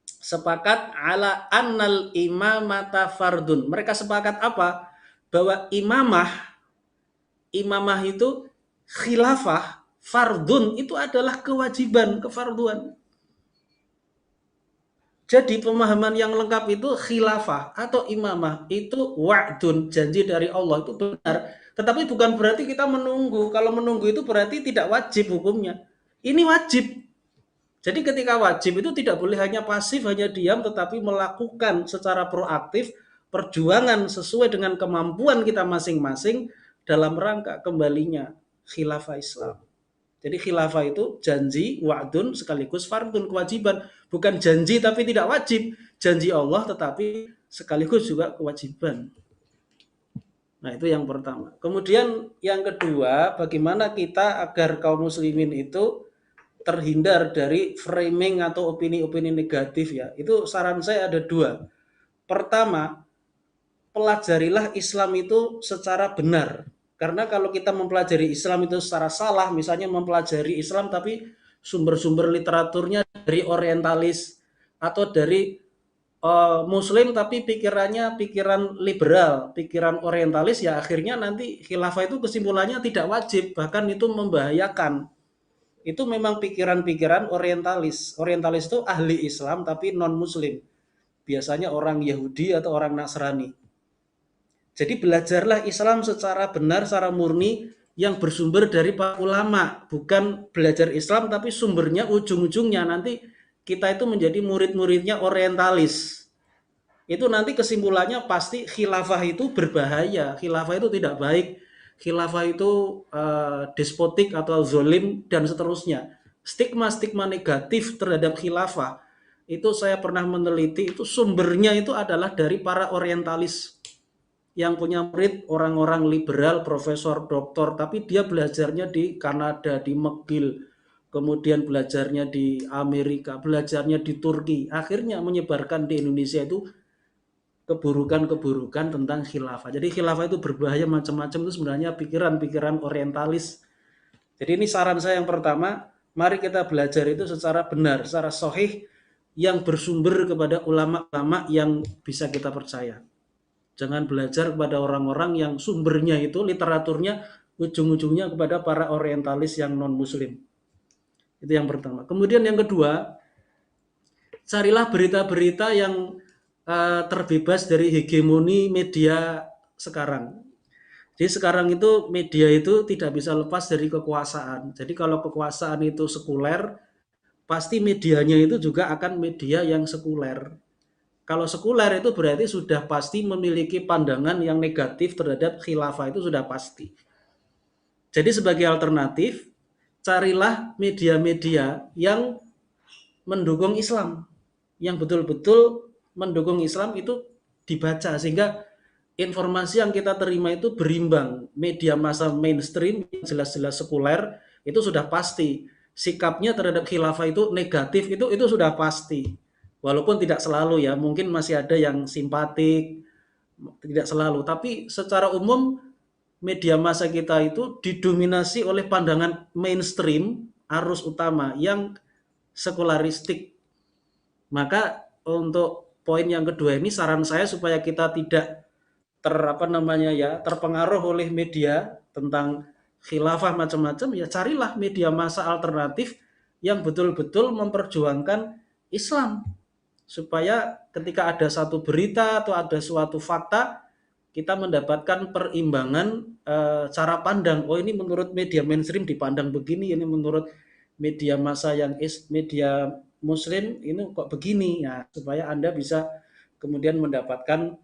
sepakat ala annal imamata fardun. Mereka sepakat apa? Bahwa imamah itu khilafah, fardun itu adalah kewajiban, kefarduan. Jadi pemahaman yang lengkap itu khilafah atau imamah itu wa'dun, janji dari Allah, itu benar. Tetapi bukan berarti kita menunggu. Kalau menunggu itu berarti tidak wajib hukumnya. Ini wajib. Jadi ketika wajib itu tidak boleh hanya pasif, hanya diam, tetapi melakukan secara proaktif perjuangan sesuai dengan kemampuan kita masing-masing dalam rangka kembalinya khilafah Islam. Jadi khilafah itu janji, wa'dun sekaligus fardun, kewajiban. Bukan janji tapi tidak wajib. Janji Allah tetapi sekaligus juga kewajiban. Nah, itu yang pertama. Kemudian yang kedua, bagaimana kita agar kaum muslimin itu terhindar dari framing atau opini-opini negatif ya. Itu saran saya ada dua. Pertama, pelajarilah Islam itu secara benar. Karena kalau kita mempelajari Islam itu secara salah, misalnya mempelajari Islam tapi sumber-sumber literaturnya dari orientalis atau dari Muslim tapi pikirannya pikiran liberal, pikiran orientalis, ya akhirnya nanti khilafah itu kesimpulannya tidak wajib, bahkan itu membahayakan. Itu memang pikiran-pikiran orientalis. Orientalis itu ahli Islam tapi non-Muslim. Biasanya orang Yahudi atau orang Nasrani. Jadi belajarlah Islam secara benar, secara murni yang bersumber dari para ulama. Bukan belajar Islam tapi sumbernya ujung-ujungnya nanti kita itu menjadi murid-muridnya orientalis. Itu nanti kesimpulannya pasti khilafah itu berbahaya. Khilafah itu tidak baik. Khilafah itu despotik atau zolim dan seterusnya. Stigma-stigma negatif terhadap khilafah itu saya pernah meneliti, itu sumbernya itu adalah dari para orientalis yang punya murid orang-orang liberal, profesor, doktor, tapi dia belajarnya di Kanada, di McGill, kemudian belajarnya di Amerika, belajarnya di Turki, akhirnya menyebarkan di Indonesia itu keburukan-keburukan tentang khilafah. Jadi khilafah itu berbahaya macam-macam, itu sebenarnya pikiran-pikiran orientalis. Jadi ini saran saya yang pertama, mari kita belajar itu secara benar, secara sahih, yang bersumber kepada ulama-ulama yang bisa kita percaya. Jangan belajar kepada orang-orang yang sumbernya itu, literaturnya, ujung-ujungnya kepada para orientalis yang non-muslim. Itu yang pertama. Kemudian yang kedua, carilah berita-berita yang terbebas dari hegemoni media sekarang. Jadi sekarang itu media itu tidak bisa lepas dari kekuasaan. Jadi kalau kekuasaan itu sekuler, pasti medianya itu juga akan media yang sekuler. Kalau sekuler itu berarti sudah pasti memiliki pandangan yang negatif terhadap khilafah, itu sudah pasti. Jadi sebagai alternatif, carilah media-media yang mendukung Islam, yang betul-betul mendukung Islam itu dibaca, sehingga informasi yang kita terima itu berimbang. Media massa mainstream yang jelas-jelas sekuler itu sudah pasti. Sikapnya terhadap khilafah itu negatif, itu sudah pasti. Walaupun tidak selalu ya, mungkin masih ada yang simpatik, tidak selalu. Tapi secara umum media massa kita itu didominasi oleh pandangan mainstream, arus utama yang sekularistik. Maka untuk poin yang kedua ini saran saya supaya kita tidak terpengaruh oleh media tentang khilafah macam-macam, ya carilah media massa alternatif yang betul-betul memperjuangkan Islam. Supaya ketika ada satu berita atau ada suatu fakta, kita mendapatkan perimbangan cara pandang. Oh, ini menurut media mainstream dipandang begini, ini menurut media massa yang media Muslim ini kok begini. Ya, supaya Anda bisa kemudian mendapatkan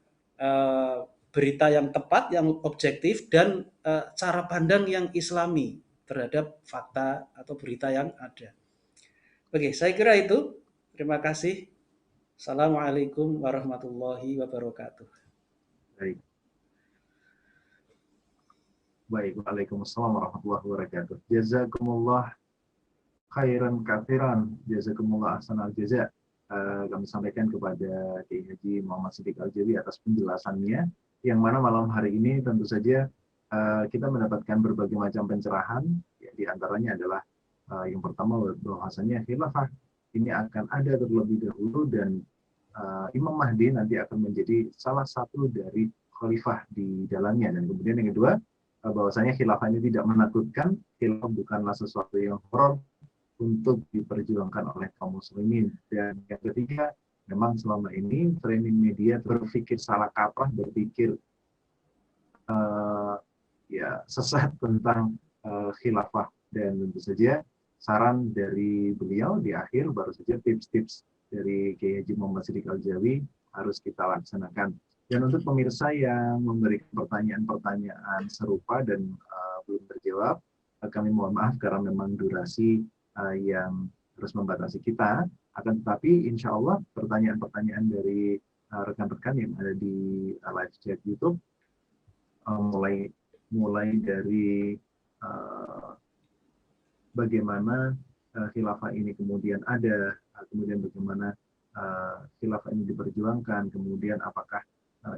berita yang tepat, yang objektif, dan cara pandang yang Islami terhadap fakta atau berita yang ada. Oke, saya kira itu. Terima kasih. Assalamualaikum warahmatullahi wabarakatuh. Baik. Waalaikumsalam warahmatullahi wabarakatuh. Jazakumullah khairan katsiran. Jazakumullah ahsanal jaza. Kami sampaikan kepada Kiai Haji Muhammad Siddiq Al-Jawi atas penjelasannya, yang mana malam hari ini tentu saja kita mendapatkan berbagai macam pencerahan. Ya, di antaranya adalah yang pertama bahwasanya khilafah ini akan ada terlebih dahulu, dan Imam Mahdi nanti akan menjadi salah satu dari khalifah di dalamnya. Dan kemudian yang kedua, bahwasanya khilafah ini tidak menakutkan, khilafah bukanlah sesuatu yang horor untuk diperjuangkan oleh kaum muslimin. Dan yang ketiga, memang selama ini framing media berpikir salah kaprah, berpikir ya sesat tentang khilafah. Dan tentu saja saran dari beliau di akhir baru saja tips-tips dari Kiai Haji Muhammad Siddiq Al-Jawi harus kita laksanakan. Dan untuk pemirsa yang memberikan pertanyaan-pertanyaan serupa dan belum terjawab, kami mohon maaf karena memang durasi yang harus membatasi kita. Akan tetapi insya Allah pertanyaan-pertanyaan dari rekan-rekan yang ada di live chat YouTube mulai dari bagaimana khilafah ini kemudian ada, kemudian bagaimana khilafah ini diperjuangkan, kemudian apakah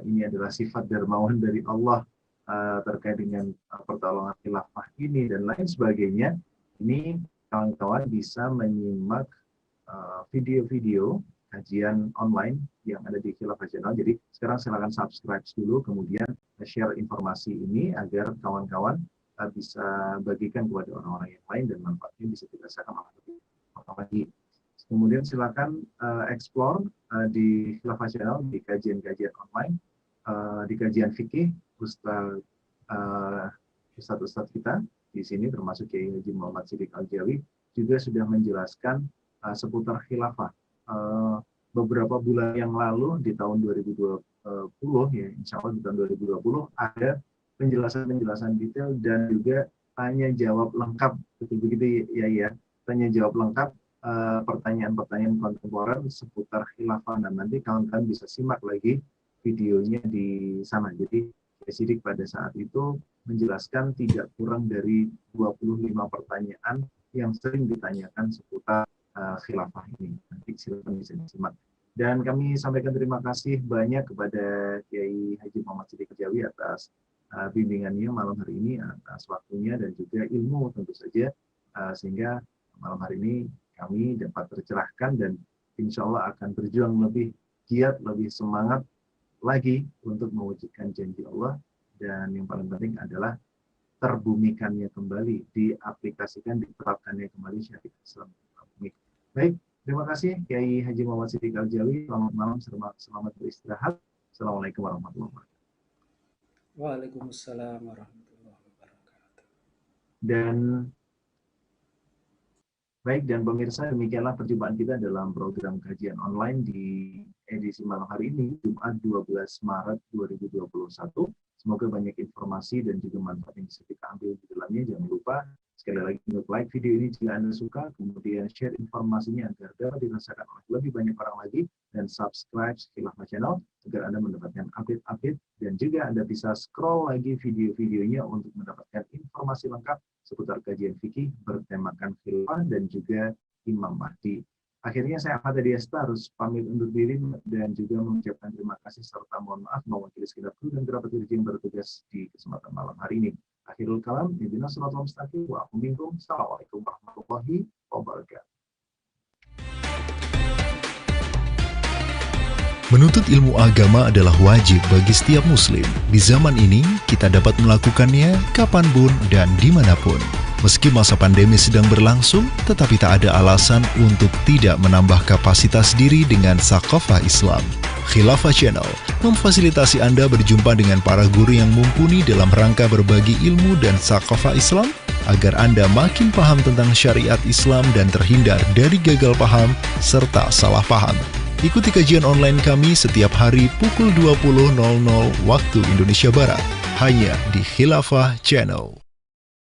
ini adalah sifat dermawan dari Allah terkait dengan pertolongan khilafah ini dan lain sebagainya. Ini kawan-kawan bisa menyimak video-video kajian online yang ada di Khilafah Channel. Jadi sekarang silakan subscribe dulu, kemudian share informasi ini agar kawan-kawan bisa bagikan kepada orang-orang yang lain dan manfaatnya bisa dirasakan lebih lagi. Kemudian silakan explore di Khilafah Channel di kajian-kajian online, di kajian fikih ustadz-ustadz kita di sini termasuk Kiai Haji Muhammad Siddiq Al-Jawi juga sudah menjelaskan seputar khilafah. Beberapa bulan yang lalu di tahun 2020 ya, insya Allah di tahun 2020 ada penjelasan detail dan juga tanya jawab lengkap begitu ya, tanya jawab lengkap pertanyaan-pertanyaan kontemporer seputar khilafah, dan nanti kawan-kawan bisa simak lagi videonya di sana. Jadi Siddiq pada saat itu menjelaskan tidak kurang dari 25 pertanyaan yang sering ditanyakan seputar khilafah ini. Nanti silakan bisa disimak. Dan kami sampaikan terima kasih banyak kepada Kiai Haji Muhammad Siddiq Al-Jawi atas bimbingannya malam hari ini, atas waktunya dan juga ilmu tentu saja, sehingga malam hari ini kami dapat tercerahkan dan insya Allah akan berjuang lebih giat, lebih semangat lagi untuk mewujudkan janji Allah, dan yang paling penting adalah terbumikannya kembali, diaplikasikan, diterapkannya kembali syariat Islam. Baik, terima kasih Kiai Haji Muhammad Siddiq Al-Jawi. Selamat malam, selamat beristirahat. Assalamualaikum warahmatullahi wabarakatuh. Waalaikumsalam warahmatullahi wabarakatuh. Dan baik, dan pemirsa, demikianlah perjumpaan kita dalam program kajian online di edisi malam hari ini, Jumat 12 Maret 2021. Semoga banyak informasi dan juga manfaat yang bisa kita ambil di dalamnya. Jangan lupa sekali lagi untuk like video ini jika Anda suka, kemudian share informasinya agar dapat dirasakan oleh lebih banyak orang lagi, dan subscribe Khilafah Channel agar Anda mendapatkan update-update, dan juga Anda bisa scroll lagi video-videonya untuk mendapatkan informasi lengkap seputar kajian fikih bertemakan khilafah dan juga Imam Mahdi. Akhirnya saya Ahmad Adiasta harus pamit undur diri dan juga mengucapkan terima kasih serta mohon maaf mewakili segenap kru dan kerabat kerja yang bertugas di kesempatan malam hari ini. Akhirul kalam, ihdinas shiratal mustaqim wa aqum minkum. Assalamualaikum warahmatullahi wabarakatuh. Menuntut ilmu agama adalah wajib bagi setiap muslim. Di zaman ini, kita dapat melakukannya kapanpun dan dimanapun. Meski masa pandemi sedang berlangsung, tetapi tak ada alasan untuk tidak menambah kapasitas diri dengan Saqafah Islam. Khilafah Channel memfasilitasi Anda berjumpa dengan para guru yang mumpuni dalam rangka berbagi ilmu dan Saqafah Islam, agar Anda makin paham tentang syariat Islam dan terhindar dari gagal paham serta salah paham. Ikuti kajian online kami setiap hari pukul 20.00 waktu Indonesia Barat, hanya di Khilafah Channel.